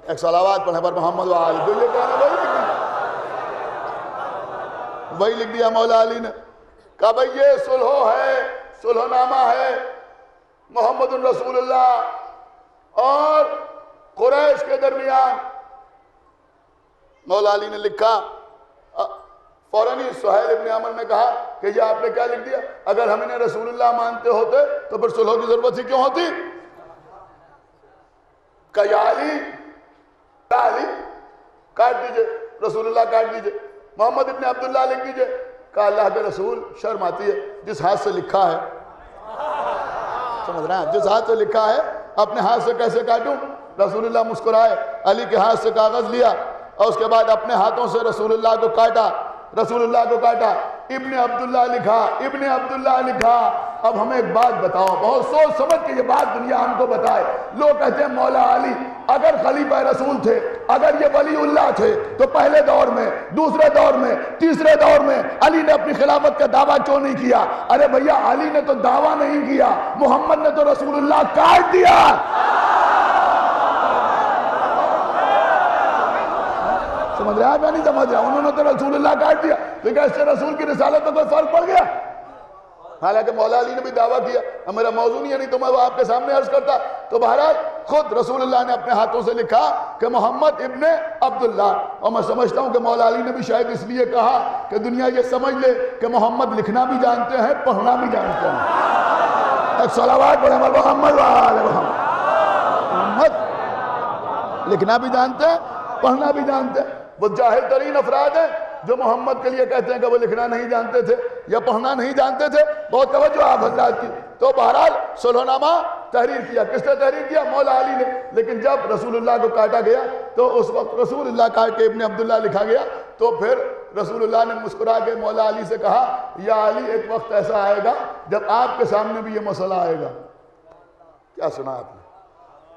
ایک صلوات پڑھیں پر محمد و آل، جو یہ کہہ رہے ہیں وہی لکھ دیا مولا علی نے۔ کہا بھئی یہ صلح ہے، صلح نامہ ہے محمد رسول اللہ اور قریش کے درمیان۔ مولا علی نے لکھا، فوراً ہی سہیل ابن عمر نے کہا کہ یہ آپ نے کیا لکھ دیا؟ اگر ہم انہیں رسول اللہ مانتے ہوتے تو پھر صلح کی ضرورت ہی کیوں ہوتی؟ کہ یا علی کاٹ دیجئے، رسول اللہ کاٹ دیجئے، محمد ابن عبداللہ لکھ دیجئے۔ کہا اللہ کے رسول شرم آتی ہے، جس ہاتھ سے لکھا ہے، سمجھ رہے ہیں، جس ہاتھ سے لکھا ہے اپنے ہاتھ سے کیسے کاٹوں؟ رسول اللہ مسکرائے، علی کے ہاتھ سے کاغذ لیا اور اس کے بعد اپنے ہاتھوں سے رسول اللہ کو کاٹا، رسول اللہ کو کاٹا، ابن عبداللہ لکھا، ابن عبداللہ لکھا۔ اب ہمیں ایک بات بتاؤ، بہت سوچ سمجھ کے یہ بات دنیا ہم کو بتائے۔ لوگ کہتے ہیں مولا علی اگر خلیفہ رسول تھے، اگر یہ ولی اللہ تھے تو پہلے دور میں، دوسرے دور میں، تیسرے دور میں علی نے اپنی خلافت کا دعویٰ کیوں نہیں کیا؟ ارے بھیا علی نے تو دعویٰ نہیں کیا، محمد نے تو رسول اللہ کاٹ دیا۔ سمجھ رہے ہیں یا نہیں سمجھ رہے؟ انہوں نے تو رسول اللہ کاٹ دیا، تو کیا اس سے رسول کی رسالت میں کوئی فرق پڑ گیا؟ حالانکہ مولا علی نے بھی دعویٰ کیا، اب میرا موضوع نہیں ہے، نہیں تو میں وہ آپ کے سامنے عرض کرتا۔ تو بہرحال خود رسول اللہ نے اپنے ہاتھوں سے لکھا کہ محمد ابن عبداللہ، اور میں سمجھتا ہوں کہ مولا علی نے بھی شاید اس لیے کہا کہ دنیا یہ سمجھ لے کہ محمد لکھنا بھی جانتے ہیں، پڑھنا بھی جانتے ہیں۔ ایک صلوات پڑھیں محمد و آل محمد۔ محمد لکھنا بھی جانتے ہیں، پڑھنا بھی جانتے ہیں۔ وہ جاہل ترین افراد ہیں جو محمد کے لیے کہتے ہیں کہ وہ لکھنا نہیں جانتے تھے یا پڑھنا نہیں جانتے تھے۔ بہت توجہ آپ حضرات کی۔ تو بہرحال صلح نامہ تحریر کیا، کس نے تحریر کیا؟ مولا علی نے۔ لیکن جب رسول اللہ کو کاٹا گیا تو اس وقت رسول اللہ کاٹ کے ابن عبداللہ لکھا گیا، تو پھر رسول اللہ نے مسکرا کے مولا علی سے کہا یا علی ایک وقت ایسا آئے گا جب آپ کے سامنے بھی یہ مسئلہ آئے گا۔ کیا سنا آپ نے؟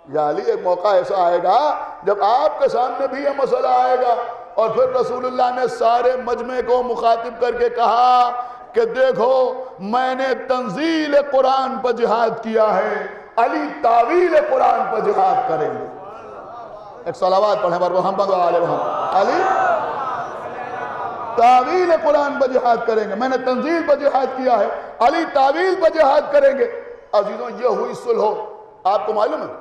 یا علی ایک موقع ایسا آئے گا جب آپ کے سامنے بھی یہ مسئلہ آئے گا۔ اور پھر رسول اللہ نے سارے مجمع کو مخاطب کر کے کہا کہ دیکھو میں نے تنزیل قرآن پر جہاد کیا ہے، علی تعویل قرآن پر جہاد کریں گے۔ ایک صلوات پڑھیں بر محمد و آل محمد۔ علی تعویل قرآن پر جہاد کریں گے، میں نے تنزیل پر جہاد کیا ہے، علی تعویل پر جہاد کریں گے۔ عزیزوں یہ ہوئی صلح، آپ کو معلوم ہے؟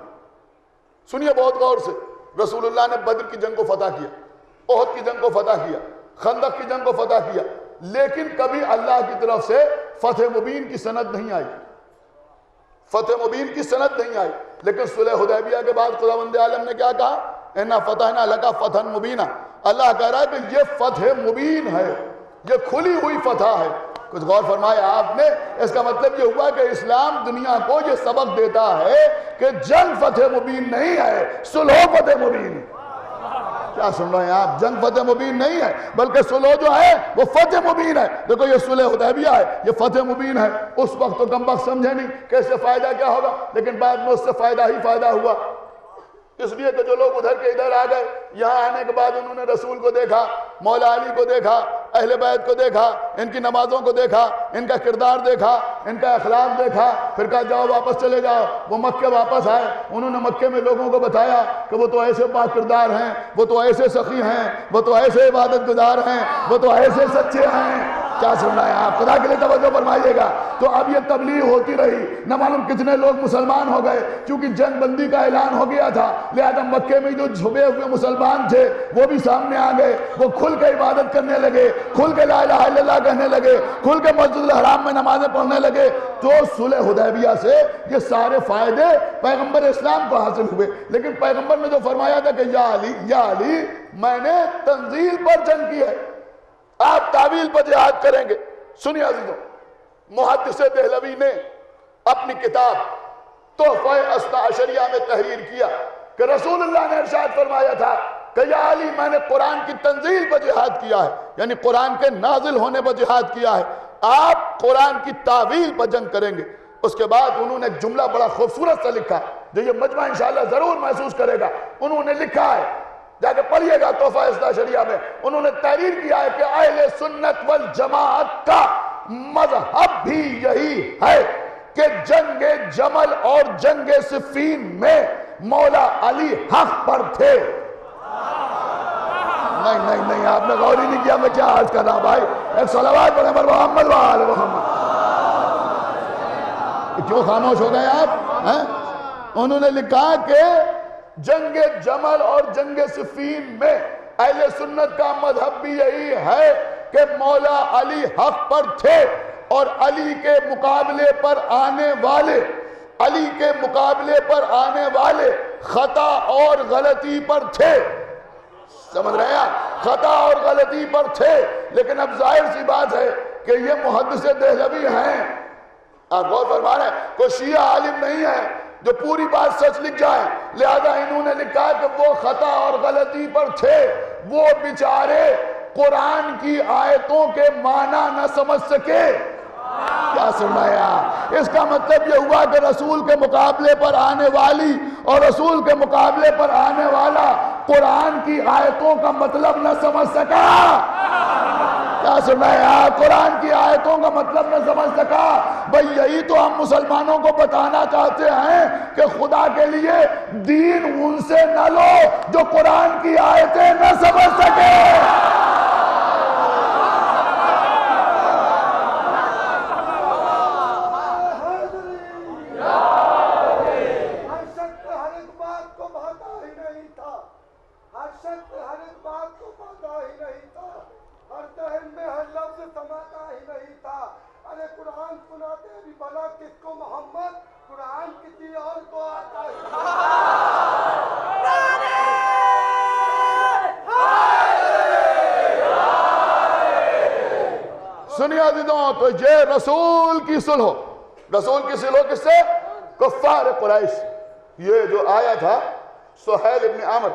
سنیے بہت غور سے، رسول اللہ نے بدر کی جنگ کو فتح کیا، احد کی جنگ کو فتح کیا، خندق کی جنگ کو فتح کیا، لیکن کبھی اللہ کی طرف سے فتح مبین کی سند نہیں آئی، فتح مبین کی سند نہیں آئی۔ لیکن صلح حدیبیہ کے بعد خداوند عالم نے کیا کہا؟ اِنَّا فَتَحْنَا لَكَ فَتْحًا مُبِينًا۔ اللہ کہہ رہا ہے کہ یہ فتح مبین ہے، یہ کھلی ہوئی فتح ہے۔ کچھ غور فرمایا آپ نے؟ اس کا مطلب یہ ہوا کہ اسلام دنیا کو یہ سبق دیتا ہے کہ جنگ فتح مبین نہیں ہے، صلح فتح مبین ہے۔ کیا سن رہے ہیں آپ؟ جنگ فتح مبین نہیں ہے بلکہ صلح جو ہے وہ فتح مبین ہے۔ دیکھو یہ صلح حدیبیہ ہے، یہ فتح مبین ہے۔ اس وقت تو کم وقت سمجھے نہیں کہ اس سے فائدہ کیا ہوگا، لیکن بعد میں اس سے فائدہ ہی فائدہ ہوا، اس لیے کہ جو لوگ ادھر کے ادھر آ گئے، یہاں آنے کے بعد انہوں نے رسول کو دیکھا، مولا علی کو دیکھا، اہل بیت کو دیکھا، ان کی نمازوں کو دیکھا، ان کا کردار دیکھا، ان کا اخلاق دیکھا، پھر کہا جاؤ واپس چلے جاؤ۔ وہ مکے واپس آئے، انہوں نے مکے میں لوگوں کو بتایا کہ وہ تو ایسے پاک کردار ہیں، وہ تو ایسے سخی ہیں، وہ تو ایسے عبادت گزار ہیں، وہ تو ایسے سچے ہیں۔ کیا سن رہا ہے آپ؟ خدا کے لیے توجہ فرمائیے گا۔ تو اب یہ تبلیغ ہوتی رہی، نہ معلوم کتنے لوگ مسلمان ہو گئے، کیونکہ جنگ بندی کا اعلان ہو گیا تھا، لہذا مکے میں جو چھپے ہوئے مسلمان تھے وہ بھی سامنے آ گئے، وہ کھل کے عبادت کرنے لگے، کھل کے لا الہ الا اللہ کہنے لگے، کھل کے مسجد الحرام میں نمازیں پڑھنے لگے۔ تو صلح حدیبیہ سے یہ سارے فائدے پیغمبر اسلام کو حاصل ہوئے۔ لیکن پیغمبر نے جو فرمایا تھا کہ یا علی میں نے تنزیل پر جنگ کی ہے، آپ تعویل پر جہاد کریں گے۔ سنیے عزیزوں، محدث دہلوی نے اپنی کتاب تحفہ اثنا عشریہ میں تحریر کیا کہ رسول اللہ نے ارشاد فرمایا تھا کہ یا علی میں نے قرآن کی تنزیل پر جہاد کیا ہے، یعنی قرآن کے نازل ہونے پر جہاد کیا ہے، آپ قرآن کی تعویل پر جنگ کریں گے۔ اس کے بعد انہوں نے ایک جملہ بڑا خوبصورت سا لکھا جو یہ مجمع انشاءاللہ ضرور محسوس کرے گا۔ انہوں نے لکھا ہے جا کے پڑھیے گا تحفہ اثنا شریعہ میں، انہوں نے تحریر کیا ہے کہ اہل سنت والجماعت کا مذہب بھی یہی ہے کہ جنگ جمل اور جنگ صفین میں مولا علی حق پر تھے۔ نہیں آپ نے غور ہی نہیں کیا میں کیا عرض کر رہا ہوں بھائی۔ ایک صلوات پڑھیں پر محمد وآل محمد۔ کیوں خاموش ہو گئے آپ؟ انہوں نے لکھا کہ جنگ جمل اور جنگ صفین میں اہل سنت کا مذہب بھی یہی ہے کہ مولا علی حق پر تھے اور علی کے مقابلے پر آنے والے خطا اور غلطی پر تھے۔ سمجھ رہے ہیں؟ خطا اور غلطی پر تھے، لیکن اب ظاہر سی بات ہے کہ یہ محدث دہلوی ہیں، آپ غور فرما رہے ہیں، کوئی شیعہ عالم نہیں ہے جو پوری بات سچ لکھ جائیں، لہذا انہوں نے لکھا کہ وہ خطا اور غلطی پر تھے، وہ بیچارے قرآن کی آیتوں کے معنی نہ سمجھ سکے۔ کیا سنایا؟ اس کا مطلب یہ ہوا کہ رسول کے مقابلے پر آنے والی اور رسول کے مقابلے پر آنے والا قرآن کی آیتوں کا مطلب نہ سمجھ سکا۔ کیا سنایا؟ قرآن کی آیتوں کا مطلب نہ سمجھ سکا۔ بھئی یہی تو ہم مسلمانوں کو بتانا چاہتے ہیں کہ خدا کے لیے دین ان سے نہ لو جو قرآن کی آیتیں نہ سمجھ سکے۔ سنیے عزیزوں، تو یہ رسول کی صلح کس سے؟ کفار قریش۔ یہ جو آیا تھا سہیل ابن عامر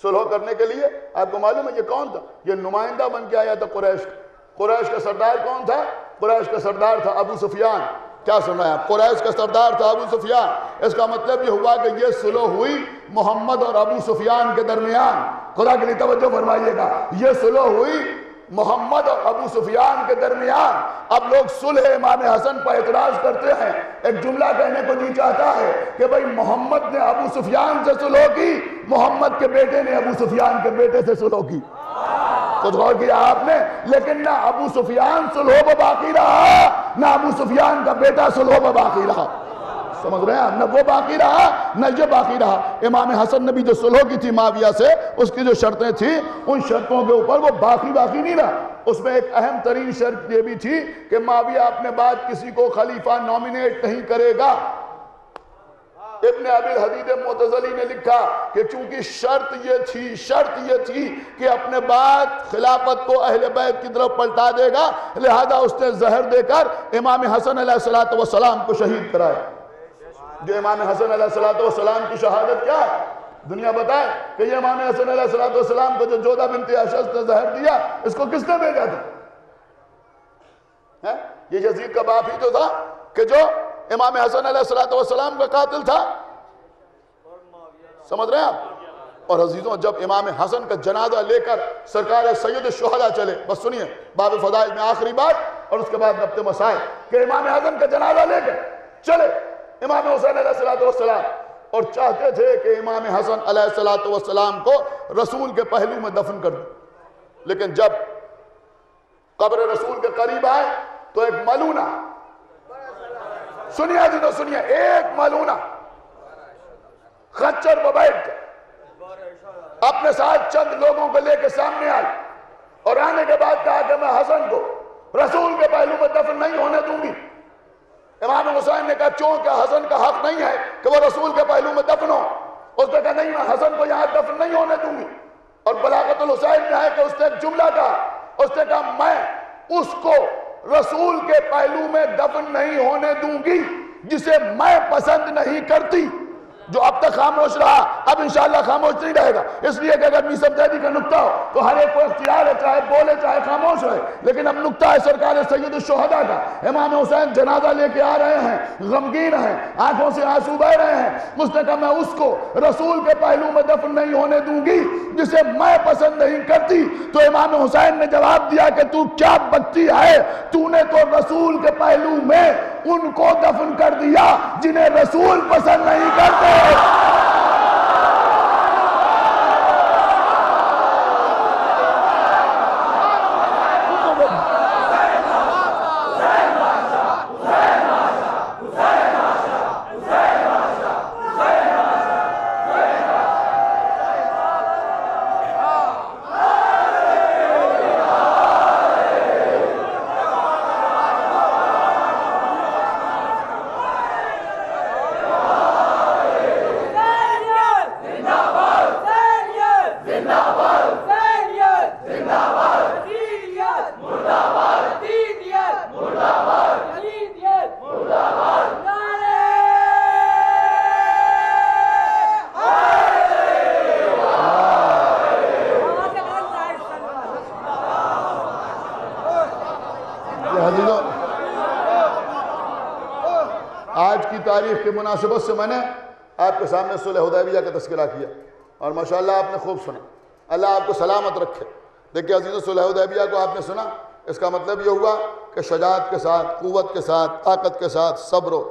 صلح کرنے کے لیے، آپ کو معلوم ہے یہ کون تھا؟ یہ نمائندہ بن کے آیا تھا قریش کا۔ قریش کا سردار کون تھا؟ قریش کا سردار تھا ابو سفیان۔ کیا سن رہے ہیں؟ قریش کا سردار تھا ابو سفیان۔ اس کا مطلب یہ ہوا کہ یہ صلح ہوئی محمد اور ابو سفیان کے درمیان۔ خدا کے لیے توجہ فرمائیے گا، یہ صلح ہوئی محمد اور ابو سفیان کے درمیان۔ اب لوگ صلح امام حسن پر اعتراض کرتے ہیں، ایک جملہ کہنے کو نہیں چاہتا ہے کہ بھئی محمد نے ابو سفیان سے صلح کی، محمد کے بیٹے نے ابو سفیان کے بیٹے سے صلح کی۔ کچھ غور کیا آپ نے؟ لیکن نہ ابو سفیان صلح پر باقی رہا، نہ ابو سفیان کا بیٹا صلح پر باقی رہا۔ سمجھ رہے ہیں؟ نہ وہ باقی رہا نہ یہ باقی رہا۔ امام حسن نے بھی جو صلح کی تھی معاویہ سے، اس کی جو شرطیں تھیں، ان شرطوں کے اوپر وہ باقی نہیں رہا۔ اس میں ایک اہم ترین شرط یہ بھی تھی کہ معاویہ اپنے بعد کسی کو خلیفہ نومینیٹ نہیں کرے گا۔ ابن ابی الحدید معتزلی نے لکھا کہ چونکہ شرط یہ تھی کہ اپنے بعد خلافت کو اہل بیت کی طرف پلٹا دے گا، لہذا اس نے زہر دے کر امام حسن علیہ السلام کو شہید کرایا۔ جو امام حسن علیہ السلام کی شہادت کیا ہے؟ دنیا بتائے کہ یہ امام حسن علیہ السلام کو جو جودہ بنت اشعث نے زہر دیا، اس کو کس نے بھیجا تھا؟ یہ یزید کا باپ ہی تو تھا کہ جو امام حسن علیہ السلام کا قاتل تھا۔ سمجھ رہے ہیں آپ؟ اور عزیزوں، جب امام حسن کا جنازہ لے کر سرکار سید الشہداء چلے، بس سنیے باب فضائل میں آخری بات اور اس کے بعد ربط مسائل، کہ امام حسن کا جنازہ لے کر چلے امام حسین علیہ السلام، اور چاہتے تھے کہ امام حسن علیہ السلام کو رسول کے پہلو میں دفن کر دیں، لیکن جب قبر رسول کے قریب آئے تو ایک ملونہ، سنیے جنہوں سنیے، ایک ملونہ خچر پر بیٹھ کر اپنے ساتھ چند لوگوں کو لے کے سامنے آئی اور آنے کے بعد کہا کہ میں حسن کو رسول کے پہلو میں دفن نہیں ہونے دوں گی۔ امام حسین نے کہا چون کہ حسن کا حق نہیں ہے کہ وہ رسول کے پہلو میں دفن ہو۔ اس نے کہا نہیں، میں حسن کو یہاں دفن نہیں ہونے دوں گی۔ اور بلاغت الحسین میں ہے کہ اس نے ایک جملہ کہا، اس نے کہا میں اس کو رسول کے پہلو میں دفن نہیں ہونے دوں گی جسے میں پسند نہیں کرتی۔ جو اب تک خاموش رہا اب انشاءاللہ خاموش نہیں رہے گا. اس لیے کہ اگر میسم زیدی کا نکتہ ہو تو ہر ایک کو اختیار ہے چاہے بولے چاہے خاموش رہے, لیکن اب نکتہ ہے سرکار سید الشہداء کا. امام حسین جنازہ لے کے آ رہے ہیں, غمگین ہیں, آنکھوں سے آنسو بہہ رہے ہیں. اس نے کہا میں اس کو رسول کے پہلو میں دفن نہیں ہونے دوں گی جسے میں پسند نہیں کرتی. تو امام حسین نے جواب دیا کہ تو کیا بکتی ہے, تو نے تو رسول کے پہلو میں ان کو دفن کر دیا جنہیں رسول پسند نہیں کرتے. آج کی تاریخ کی مناسبت سے میں نے آپ کے سامنے صلح حدیبیہ کا تذکرہ کیا اور ماشاءاللہ آپ نے خوب سنا. اللہ آپ کو سلامت رکھے. دیکھیں عزیزو, صلح حدیبیہ کو آپ نے سنا, اس کا مطلب یہ ہوا کہ شجاعت کے ساتھ, قوت کے ساتھ, طاقت کے ساتھ صبر و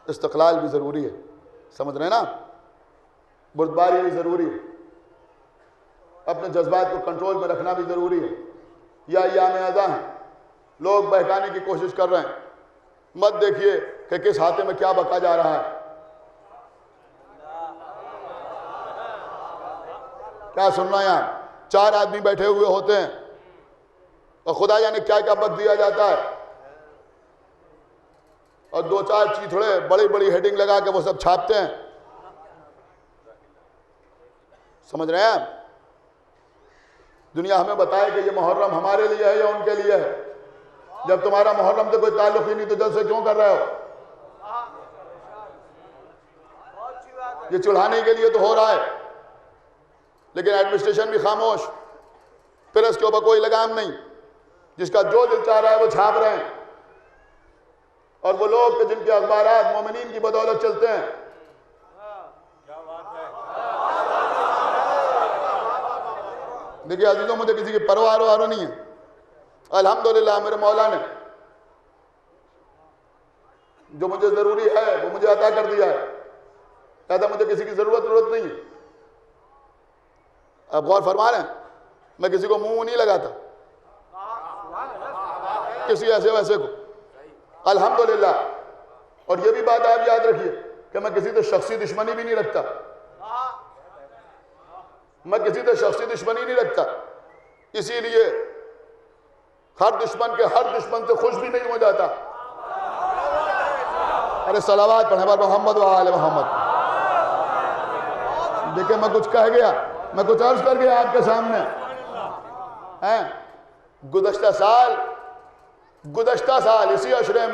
استقلال بھی ضروری ہے. سمجھ رہے ہیں نا, بردباری بھی ضروری ہے, اپنے جذبات کو کنٹرول میں رکھنا بھی ضروری ہے. یا ایام اذا ہیں, لوگ بہکانے کی کوشش کر رہے ہیں, مت دیکھیے کہ کس ہاتھے میں کیا بکا جا رہا ہے. کیا سننا ہے یہاں, 4 آدمی بیٹھے ہوئے ہوتے ہیں اور خدا جانے کیا کیا بک دیا جاتا ہے, اور 2-4 چیتھڑے بڑی بڑی ہیڈنگ لگا کے وہ سب چھاپتے ہیں. سمجھ رہے ہیں آپ, دنیا ہمیں بتائے کہ یہ محرم ہمارے لیے ہے یا ان کے لیے ہے. جب تمہارا محرم سے کوئی تعلق ہی نہیں تو جلسے کیوں کر رہے ہو؟ یہ چڑھانے کے لیے تو ہو رہا ہے, لیکن ایڈمنسٹریشن بھی خاموش, پریس کے اوپر کوئی لگام نہیں, جس کا جو دل چاہ رہا ہے وہ چھاپ رہے ہیں. اور وہ لوگ کہ جن کے اخبارات مومنین کی بدولت چلتے ہیں, دیکھیے عزیزوں, مجھے کسی کی پرواہ وارو نہیں ہے. الحمدللہ میرے مولا نے جو مجھے ضروری ہے وہ مجھے عطا کر دیا ہے. کہتا مجھے کسی کی ضرورت نہیں ہے. اب غور فرما رہے ہیں, میں کسی کو منہ نہیں لگاتا, کسی ایسے ویسے کو, الحمدللہ. اور یہ بھی بات آپ یاد رکھیے کہ میں کسی سے شخصی دشمنی بھی نہیں رکھتا, میں کسی سے شخصی دشمنی نہیں رکھتا. اسی لیے ہر دشمن کے ہر دشمن سے خوش بھی نہیں ہو جاتا. ارے صلوات پڑھیں بار محمد و آل محمد. دیکھیں میں کچھ کہہ گیا, میں کچھ عرض کر گیا آپ کے سامنے. گزشتہ سال اسی عشرے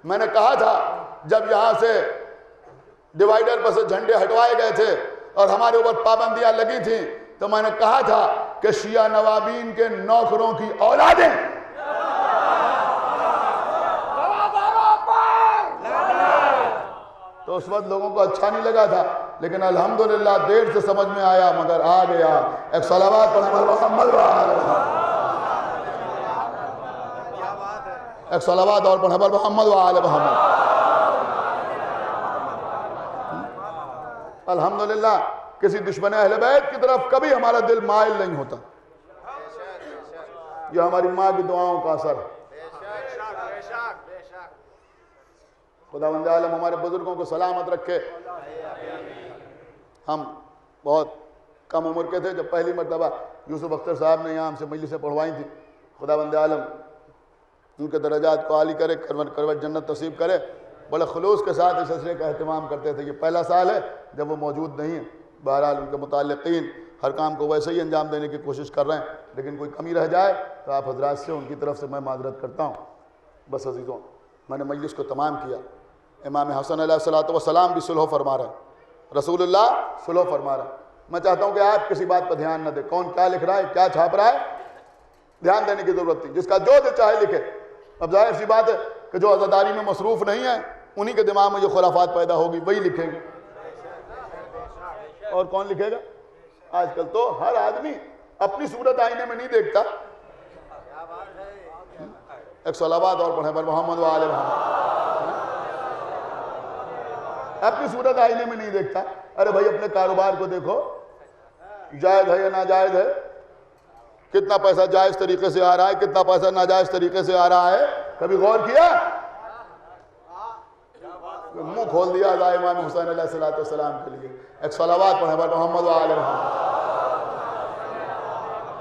میں نے کہا تھا, جب یہاں سے ڈیوائیڈر پر سے جھنڈے ہٹوائے گئے تھے اور ہمارے اوپر پابندیاں لگی تھیں, تو میں نے کہا تھا کہ شیعہ نوابین کے نوکروں کی اولادیں تو اس وقت لوگوں کو اچھا نہیں لگا تھا, لیکن الحمدللہ دیر سے سمجھ میں آیا مگر آ گیا. ایک صلوات پڑھیں محمد و آل محمد. ایک صلوات اور پڑھیں محمد و آل محمد. الحمدللہ کسی دشمن اہل بیت کی طرف کبھی ہمارا دل مائل نہیں ہوتا. یہ ہماری ماں کی دعاؤں کا اثر ہے. خداوند عالم ہمارے بزرگوں کو سلامت رکھے. ہم بہت کم عمر کے تھے جب پہلی مرتبہ یوسف اختر صاحب نے یہاں ہم سے مجلسیں پڑھوائی تھیں. خداوند عالم ان کے درجات کو عالی کرے, کروٹ جنت نصیب کرے. بڑے خلوص کے ساتھ اس سلسلے کا اہتمام کرتے تھے. یہ پہلا سال ہے جب وہ موجود نہیں ہیں. بہرحال ان کے متعلقین ہر کام کو ویسے ہی انجام دینے کی کوشش کر رہے ہیں, لیکن کوئی کمی رہ جائے تو آپ حضرات سے ان کی طرف سے میں معذرت کرتا ہوں. بس عزیزوں, میں نے مجلس کو تمام کیا. امام حسن علیہ السلام بھی صلح فرما رہے ہیں، رسول اللہ صلح فرما رہے ہیں۔ میں چاہتا ہوں کہ آپ کسی بات پر دھیان نہ دیں، کون کیا لکھ رہا ہے، کیا چھاپ رہا ہے، دھیان دینے کی ضرورت نہیں، جس کا جو دل چاہے لکھے۔ اب ظاہر سی بات ہے کہ جو عزاداری میں مصروف نہیں ہے انہی کے دماغ میں جو خرافات پیدا ہوگی وہی لکھیں گے، اور کون لکھے گا؟ آج کل تو ہر آدمی اپنی صورت آئینے میں نہیں دیکھتا۔ ایک صلوات اور پڑھیں پر محمد و آل محمد۔ اپنی صورت آئینے میں نہیں دیکھتا۔ ارے بھائی اپنے کاروبار کو دیکھو، جائز ہے یا ناجائز ہے، کتنا پیسہ جائز طریقے سے آ رہا ہے، کتنا پیسہ ناجائز طریقے سے آ رہا ہے، کبھی غور کیا؟ منہ کھول دیا امام حسین علیہ السلام کے لیے۔ ایک صلوات پڑھیں پر محمد و آل محمد۔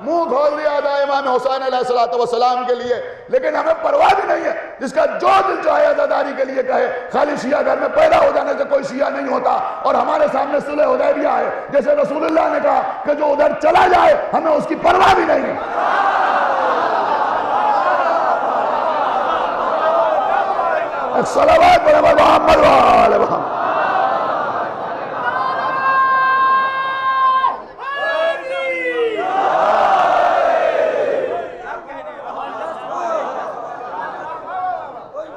منہ کھول دیا امام حسین علیہ السلام کے لیے، لیکن ہمیں پرواہ بھی نہیں ہے، جس کا جو دل چاہے عزاداری کے لیے کہے۔ خالی شیعہ گھر میں پیدا ہو جانے سے کوئی شیعہ نہیں ہوتا، اور ہمارے سامنے صلح حدیبیہ ہے، جیسے رسول اللہ نے کہا کہ جو ادھر چلا جائے ہمیں اس کی پرواہ بھی نہیں ہے۔ ایک صلوات پڑھیں پر محمد و آل محمد۔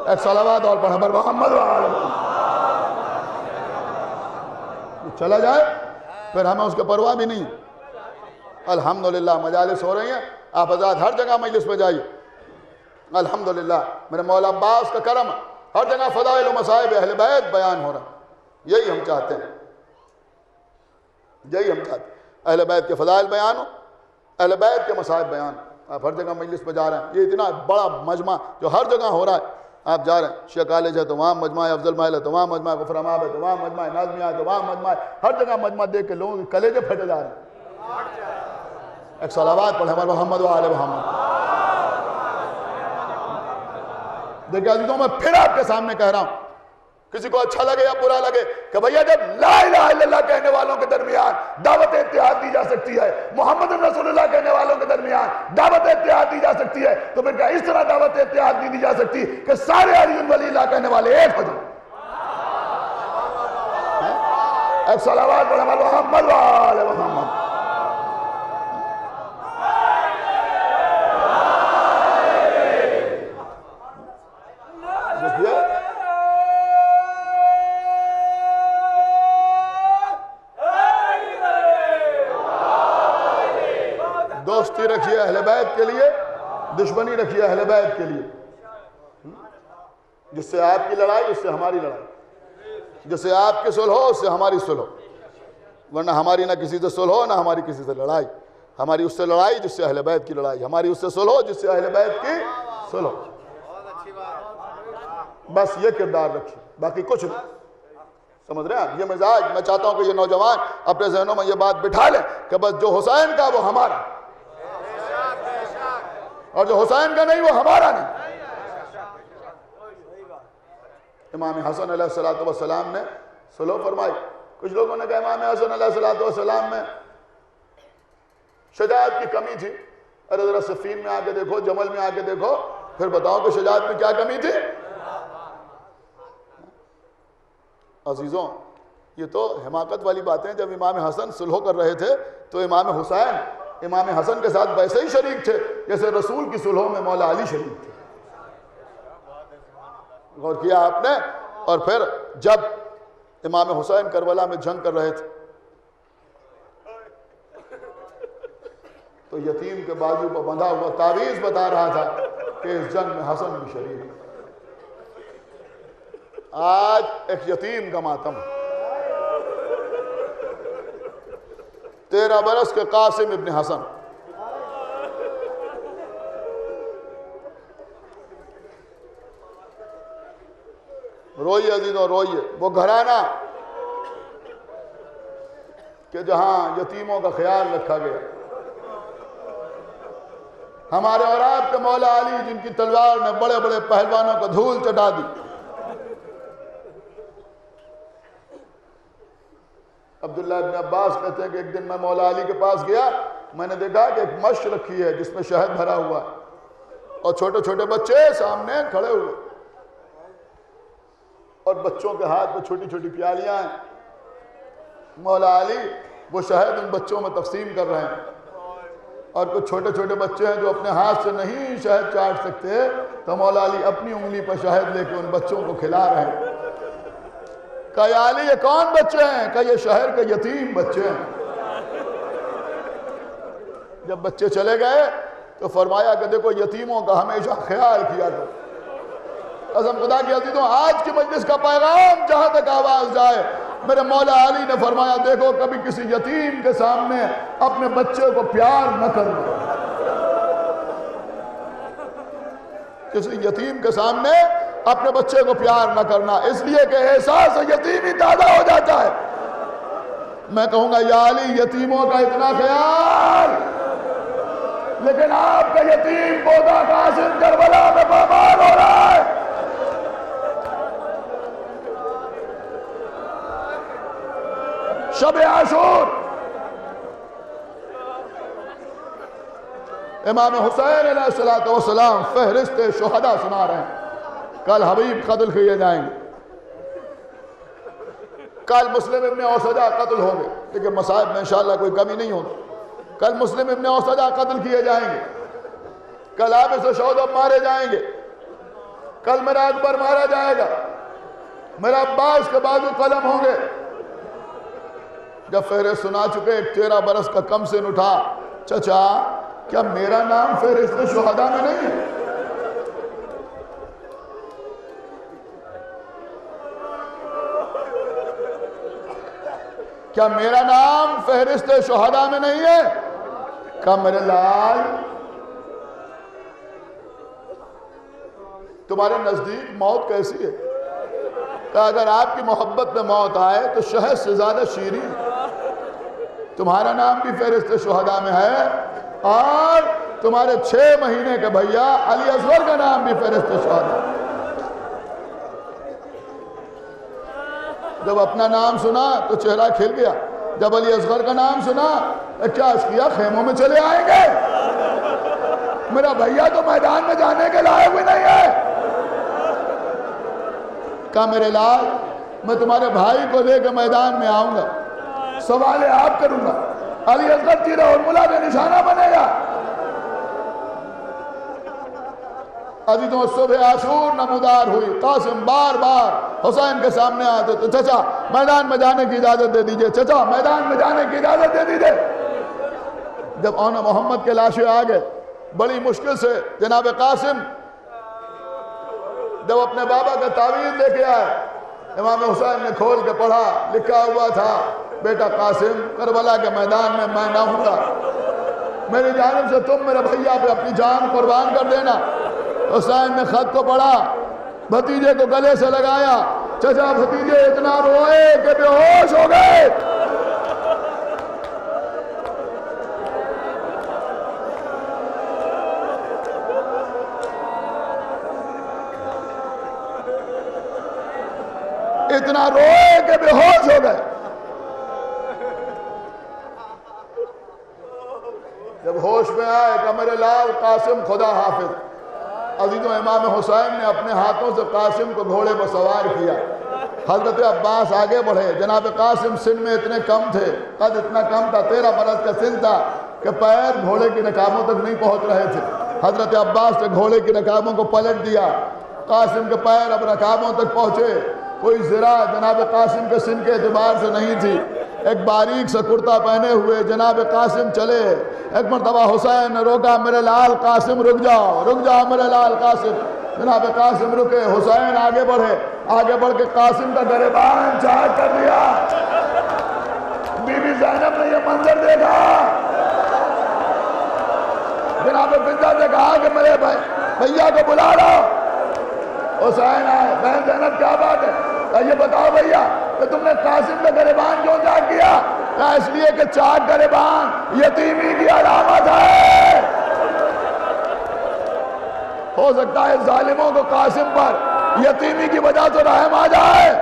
ایک صلوات اور پڑھیں پر محمد و آل محمد۔ چلا جائے پھر ہمیں اس کے پرواہ بھی نہیں۔ الحمدللہ مجالس ہو رہی ہیں، آپ حضرات ہر جگہ مجلس پہ جائیے، الحمدللہ میرے مولا عباس کا کرم، ہر جگہ فضائل و مصائب اہل بیت بیان ہو رہا ہے۔ یہی ہم چاہتے ہیں، یہی ہم چاہتے ہیں، اہل بیت کے فضائل بیان ہو، اہل بیت کے مصائب بیان ہو۔ آپ ہر جگہ مجلس پہ جا رہے ہیں، یہ اتنا بڑا مجمع جو ہر جگہ ہو رہا ہے، آپ جا رہے ہیں، شیعہ کالج ہے تو وہاں مجمع ہے، افضل محل ہے تو وہاں مجمع ہے، غفر مآب ہے تو وہاں مجمع ہے، نازمیہ ہے تو وہاں مجمع ہے، ہر جگہ مجمع دیکھ کے لوگوں کے کلیجے پھٹے جا رہے ہیں۔ ایک صلوات پڑھیں پر محمد و آل محمد۔ دیکھیں عزیزوں، میں پھر آپ کے سامنے کہہ رہا ہوں، کسی کو اچھا لگے یا برا لگے، کہ بھئیہ جب لا الہ الا اللہ کہنے والوں کے درمیان دعوت اتحاد دی جا سکتی ہے، محمد رسول اللہ کہنے والوں کے درمیان دعوت اتحاد دی جا سکتی ہے، تو پھر کیا اس طرح دعوت اتحاد نہیں دی جا سکتی کہ سارے علی ولی اللہ کہنے والے ایک ہو جائیں؟ ایک صلوات پڑھیں پر محمد و آل محمد۔ دوستی رکھیے اہل بیت کے لیے، دشمنی رکھیے اہل بیت کے لیے۔ جس سے آپ کی لڑائی اس سے ہماری لڑائی، جس سے آپ کی صلح ہو اس سے ہماری صلح، ورنہ ہماری نہ کسی سے صلح ہو نہ ہماری کسی سے لڑائی۔ ہماری اس سے لڑائی جس سے اہل بیت کی لڑائی، ہماری اس سے صلح ہو جس سے اہل بیت کی صلح۔ بس یہ کردار رکھیے، باقی کچھ نہیں۔ سمجھ رہے ہیں آپ؟ یہ مزاج، میں چاہتا ہوں کہ یہ نوجوان اپنے ذہنوں میں یہ بات بٹھا لیں کہ بس جو حسین کا وہ ہمارا، اور جو حسین کا نہیں وہ ہمارا نہیں۔ امام حسن علیہ السلام نے صلح فرمائی۔ کچھ لوگوں نے کہا امام حسن علیہ السلام میں شجاعت کی کمی تھی۔ ارے ذرا صفین میں آ کے دیکھو، جمل میں آ کے دیکھو، پھر بتاؤ کہ شجاعت میں کیا کمی تھی۔ عزیزوں، یہ تو حماقت والی باتیں۔ جب امام حسن صلح کر رہے تھے تو امام حسین امام حسن کے ساتھ ویسے ہی شریک تھے جیسے رسول کی صلحوں میں مولا علی شریک تھے۔ غور کیا آپ نے؟ اور پھر جب امام حسین کربلا میں جنگ کر رہے تھے تو یتیم کے بازو پر بندھا ہوا تعویذ بتا رہا تھا کہ اس جنگ میں حسن بھی شریک ہے۔ آج ایک یتیم کا ماتم، 13 برس کے قاسم ابن حسن، روئیے عزیزوں روئیے۔ وہ گھرانہ کہ جہاں یتیموں کا خیال رکھا گیا، ہمارے اور آپ کے مولا علی جن کی تلوار نے بڑے بڑے پہلوانوں کو دھول چٹا دی۔ عبداللہ ابن عباس کہتے ہیں کہ ایک دن میں مولا علی کے پاس گیا، میں نے دیکھا کہ ایک مشق رکھی ہے جس میں شہد بھرا ہوا ہے، اور چھوٹے چھوٹے بچے سامنے کھڑے ہوئے، اور بچوں کے ہاتھ میں چھوٹی چھوٹی پیالیاں ہیں. مولا علی وہ شہد ان بچوں میں تقسیم کر رہے ہیں. اور کچھ چھوٹے چھوٹے بچے ہیں جو اپنے ہاتھ سے نہیں شہد چاٹ سکتے، تو مولا علی اپنی انگلی پر شہد لے کے ان بچوں کو کھلا رہے ہیں. کہا یا علی یہ کون بچے ہیں؟ کہا یہ شہر کے یتیم بچے ہیں. جب بچے چلے گئے تو فرمایا کہ دیکھو یتیموں کا ہمیشہ خیال کیا کرو. قسم خدا کی عزیزوں، آج کی مجلس کا پیغام جہاں تک آواز جائے، میرے مولا علی نے فرمایا دیکھو کبھی کسی یتیم کے سامنے اپنے بچے کو پیار نہ کرنا. کسی یتیم کے سامنے اپنے بچے کو پیار نہ کرنا، اس لیے کہ احساس یتیمی تازہ ہو جاتا ہے. میں کہوں گا یا علی یتیموں کا اتنا خیال، لیکن آپ کا یتیم پودا قاسم کربلا میں پامال ہو رہا ہے. شب عاشور امام حسین علیہ السلام فہرست شہداء سنا رہے ہیں. کل حبیب قتل کیے جائیں گے، کل مسلم ابن اوسجہ قتل ہوں گے، لیکن مصائب میں انشاءاللہ کوئی کمی نہیں ہوگی. کل مسلم ابن اوسجہ قتل کیے جائیں گے، کل عابس و شودب مارے جائیں گے، کل میرا اکبر مارا جائے گا، میرا عباس کے بازو قلم ہوں گے. جب فہرست سنا چکے، ایک 13 برس کا کم سن اٹھا، چچا کیا میرا نام فہرست شہداء میں نہیں ہے؟ کیا میرا نام فہرست شہداء میں نہیں ہے؟ کہا میرے لال تمہارے نزدیک موت کیسی ہے؟ کہا اگر آپ کی محبت میں موت آئے تو شہد سے زیادہ شیریں. تمہارا نام بھی فہرست شہداء میں ہے، اور تمہارے 6 مہینے کے بھیا علی اصغر کا نام بھی فہرست شہداء. جب اپنا نام سنا تو چہرہ کھل گیا. جب علی اصغر کا نام سنا کیا اشقیا خیموں میں چلے آئیں گے؟ میرا بھیا تو میدان میں جانے کے لائق بھی نہیں ہے. کہا میرے لال میں تمہارے بھائی کو لے کے میدان میں آؤں گا، سوال آپ کروں گا، علی اصغر تیر اور ملا کا نشانہ بنے گا. عزیزوں صبح عاشور نمودار ہوئی. قاسم بار بار حسین کے سامنے آتے تو چچا میدان میں جانے کی اجازت دے دیجئے، چچا میدان میں جانے کی اجازت دے دیجئے. جب اون محمد کے لاشیں آگئے، بڑی مشکل سے جناب قاسم جب اپنے بابا کا تعویذ لے کے آئے، امام حسین نے کھول کے پڑھا، لکھا ہوا تھا بیٹا قاسم کربلا کے میدان میں میں نہ ہوں گا، میری جانب سے تم میرے بھیا پہ اپنی جان قربان کر دینا. حسین نے خط کو پڑھا، بھتیجے کو گلے سے لگایا. چچا بھتیجے اتنا روئے کہ بے ہوش ہو گئے. اتنا روئے کہ بے ہوش ہو گئے. جب ہوش میں آئے کہ میرے لال قاسم خدا حافظ. عزیزوں امام حسین نے اپنے ہاتھوں سے قاسم کو گھوڑے پر سوار کیا. حضرت عباس آگے بڑھے. جناب قاسم سن میں اتنے کم تھے، قد اتنا کم تھا، 13 برس کا سن تھا کہ پیر گھوڑے کی نکاموں تک نہیں پہنچ رہے تھے. حضرت عباس نے گھوڑے کی نکاموں کو پلٹ دیا. قاسم کے پیر اب نکاموں تک پہنچے. کوئی ذرا جناب قاسم کے سن کے اعتبار سے نہیں تھی. ایک باریک سا کرتا پہنے ہوئے جناب قاسم چلے. ایک مرتبہ حسین نے روکا، میرے لال قاسم رک جاؤ، رک جاؤ میرے لال قاسم. جناب قاسم رکے. حسین آگے بڑھے. آگے بڑھ کے قاسم کا گریبان چاک کر دیا. بی بی زینب نے یہ منظر دیکھا. جناب فضہ سے کہا کہ میرے بھیا کو بلا لاؤ. حسین آئے. بہن زینب کیا بات ہے؟ یہ بتاؤ بھیا کہ تم نے قاسم کا گریبان کیوں چاک کیا؟ کہا اس لیے کہ چاک گریبان یتیمی کی علامت ہے. ہو سکتا ہے ظالموں کو قاسم پر یتیمی کی وجہ سے رحم آ جائے.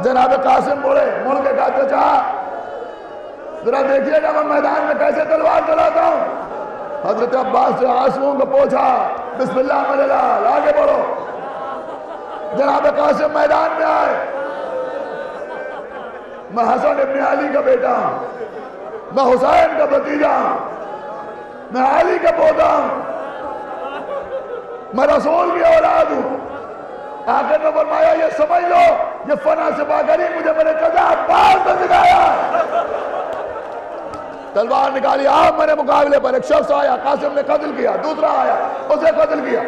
جناب قاسم بڑے مڑ کے کہا چچا ذرا دیکھیے گا میں میدان میں کیسے تلوار چلاتا ہوں. حضرت عباس سے آنسوؤں کو پوچھا، بسم اللہ میرے لال آگے بڑھو۔ جناب قاسم میدان میں آئے، میں حسن ابن علی کا بیٹا ہوں، میں حسین کا بھتیجا ہوں، میں علی کا پوتا ہوں، میں رسول کی اولاد ہوں۔ آخر میں فرمایا یہ سمجھ لو یہ فنا سپاہی مجھے میرے چچا عباس نے سکھایا۔ تلوار نکالی، آپ میرے مقابلے پر ایک شخص آیا، قاسم نے قتل کیا، دوسرا آیا اسے قتل کیا۔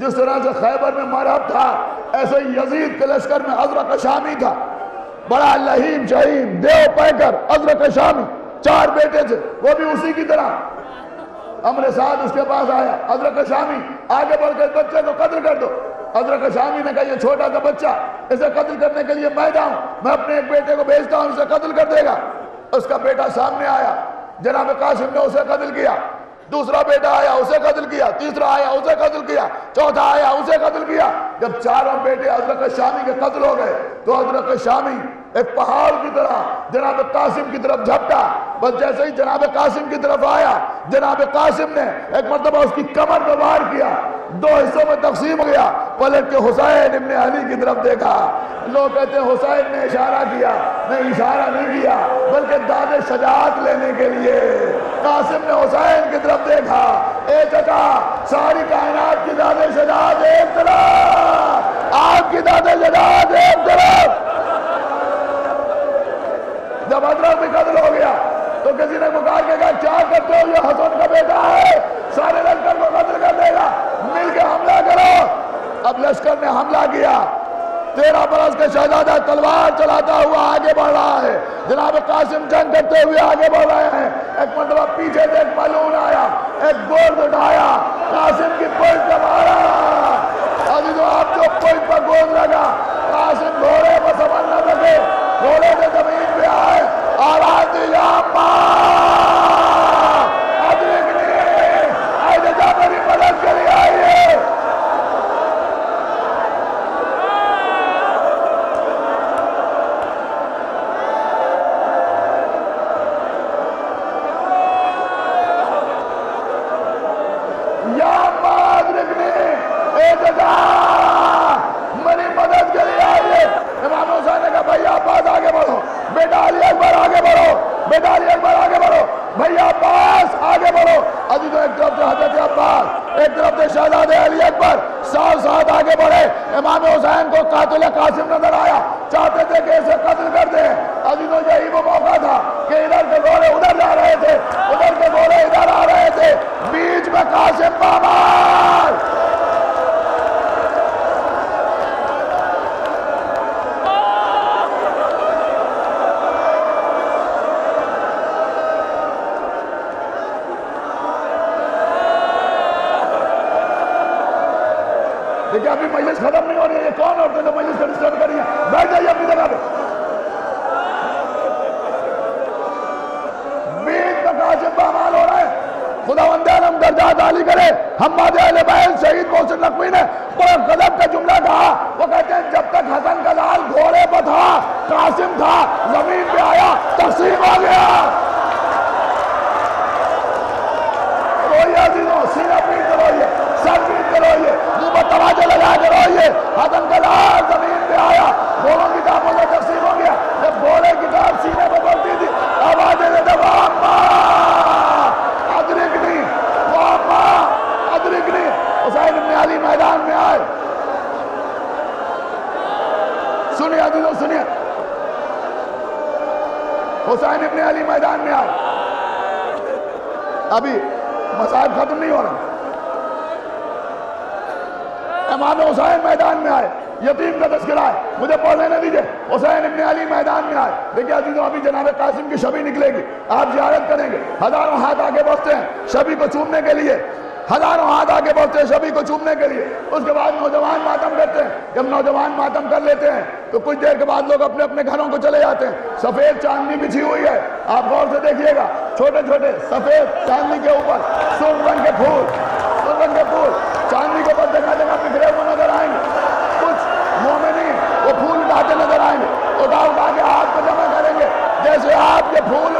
جس طرح سے خیبر میں مرحب تھا ایسے یزید کے لشکر میں ازرق شامی تھا، بڑا لہیم شہیم دیو پیکر ازرق شامی، 4 بیٹے تھے، وہ بھی اسی کی طرح۔ امر سعد اس کے پاس آیا، ازرق شامی آگے بڑھ کے بچے کو قتل کر دو۔ ازرق شامی نے کہا یہ چھوٹا سا بچہ، اسے قتل کرنے کے لیے میں جاؤں، میں اپنے ایک بیٹے کو بھیجتا ہوں، اسے قتل کر دے گا۔ اس کا بیٹا سامنے آیا، جناب قاسم نے اسے قتل کیا۔ دوسرا بیٹا آیا اسے قتل کیا، تیسرا آیا اسے قتل کیا، چوتھا آیا اسے قتل کیا۔ جب 4 بیٹے ازرق شامی کے قتل ہو گئے تو ازرق شامی ایک پہاڑ کی طرح جناب قاسم کی طرف جھپٹا۔ بس جیسے ہی جناب قاسم کی طرف آیا، جناب قاسم نے ایک مرتبہ اس کی کمر پہ وار کیا، 2 حصوں میں تقسیم ہو گیا، پلٹ کے حسین ابن علی کی طرف دیکھا۔ لوگ کہتے ہیں حسین نے اشارہ کیا، نہیں اشارہ نہیں کیا، بلکہ داد شجاعت لینے کے لیے قاسم نے حسین کی طرف دیکھا۔ اے چچا، ساری کائنات کی داد شجاعت ایک طرف، آپ کی داد شجاعت ایک طرف۔ جب ادرک بھی قتل ہو گیا تو کسی نے پکار کے کہا کیا کرتے ہو، یہ حسن کا بیٹا ہے، سارے لشکر کو قتل کر دے گا، مل کے حملہ کرو۔ اب لشکر نے حملہ کیا، 13 برس کا شہزادہ تلوار چلاتا ہوا آگے بڑھ رہا ہے، جناب قاسم جنگ کرتے ہوئے آگے بڑھ رہے ہیں۔ ایک مرتبہ پیچھے سے ایک ملعون آیا، ایک گورد اٹھایا، قاسم کی پشت پہ مارا۔ عزیزو آپ جو پشت پر گورد لگا، قاسم گھوڑے پر سنبھل نہ سکے، گھوڑے سے زمین پہ آئے اور آتی یا ماں ادرکنی، اے ججا میری مدد کے لیے آئیے۔ یا ماں ادرکنی، اے ججا میری مدد کے لیے آئیے۔ امام حسین نے کہا بھائی عباس آگے بڑھو، بیٹا علی اکبر آگے بڑھو، بیٹا علی اکبر آگے بڑھو، بھائی عباس آگے بڑھو۔ عزیزو ایک طرف سے حضرت عباس، ایک طرف سے شہزادے علی اکبر ساتھ آگے بڑھے۔ امام حسین کو قاتل قاسم نظر آیا، چاہتے تھے کہ اسے قتل کر دیں۔ عزیزو یہی وہ موقع تھا کہ ادھر کے گھوڑے ادھر جا رہے تھے، ادھر کے گھوڑے ادھر آ رہے تھے، بیچ میں قاسم پامال۔ دیکھیں ابھی مجلس ختم نہیں ہو رہی ہے، یہ کون عورتیں جو مجلس کو ڈسٹرب کر رہی ہیں؟ بیٹھ جائیے اپنی جگہ پہ۔ بیچ میں قاسم پامال ہو رہے ہیں۔ خداوند عالم درجات عالی کرے، حماد اہل بیت شہید محسن نقوی نے بڑا غضب کا جملہ کہا۔ وہ کہتے ہیں جب تک حسن کا لال گھوڑے پہ تھا، قاسم تھا، زمین پہ آیا تقسیم آ گیا۔ روئیے عزیزوں، سینہ پیٹ کے روئیے، سر پیٹ کے روئیے، منہ پر تواجہ لگا کے روئیے۔ حسن کا لال زمین پہ آیا، گھوڑوں کی ٹانپوں سے تقسیم ہو گیا۔ جب گھوڑے کی ٹانپ سینے پہ پڑتی تھی، آوازیں دیتے واما ادرکنی، واما ادرکنی۔ حسین ابن علی میدان میں آئے۔ سنیے عزیزوں سنیے، حسین ابن علی میدان میں آئے۔ ابھی مصائب ختم نہیں ہو رہا۔ امام حسین میدان میں آئے، یتیم کا تذکرہ ہے، مجھے پڑھ لینے دیجئے۔ حسین ابن علی میدان میں آئے۔ دیکھیں عزیزوں ابھی جناب قاسم کی شبی نکلے گی، آپ زیارت کریں گے، ہزاروں ہاتھ آگے بڑھتے ہیں شبی کو چومنے کے لیے، ہزاروں ہاتھ آگے بڑھتے ہیں شبی کو چومنے کے لیے۔ اس کے بعد نوجوان ماتم کرتے ہیں۔ جب نوجوان ماتم کر لیتے ہیں تو کچھ دیر کے بعد لوگ اپنے اپنے گھروں کو چلے جاتے ہیں۔ سفید چاندنی بچھی ہوئی ہے، آپ غور سے دیکھیے گا، چھوٹے چھوٹے سفید چاندنی کے اوپر سرخ رنگ کے پھول، سرخ رنگ کے پھول چاندنی کے اوپر جگہ جگہ بکھرے ہوئے نظر آئیں گے۔ کچھ مومنین وہ پھول اٹھاتے نظر آئیں گے، اٹھا کے ہاتھ کو جمع کریں گے، جیسے آپ کے پھول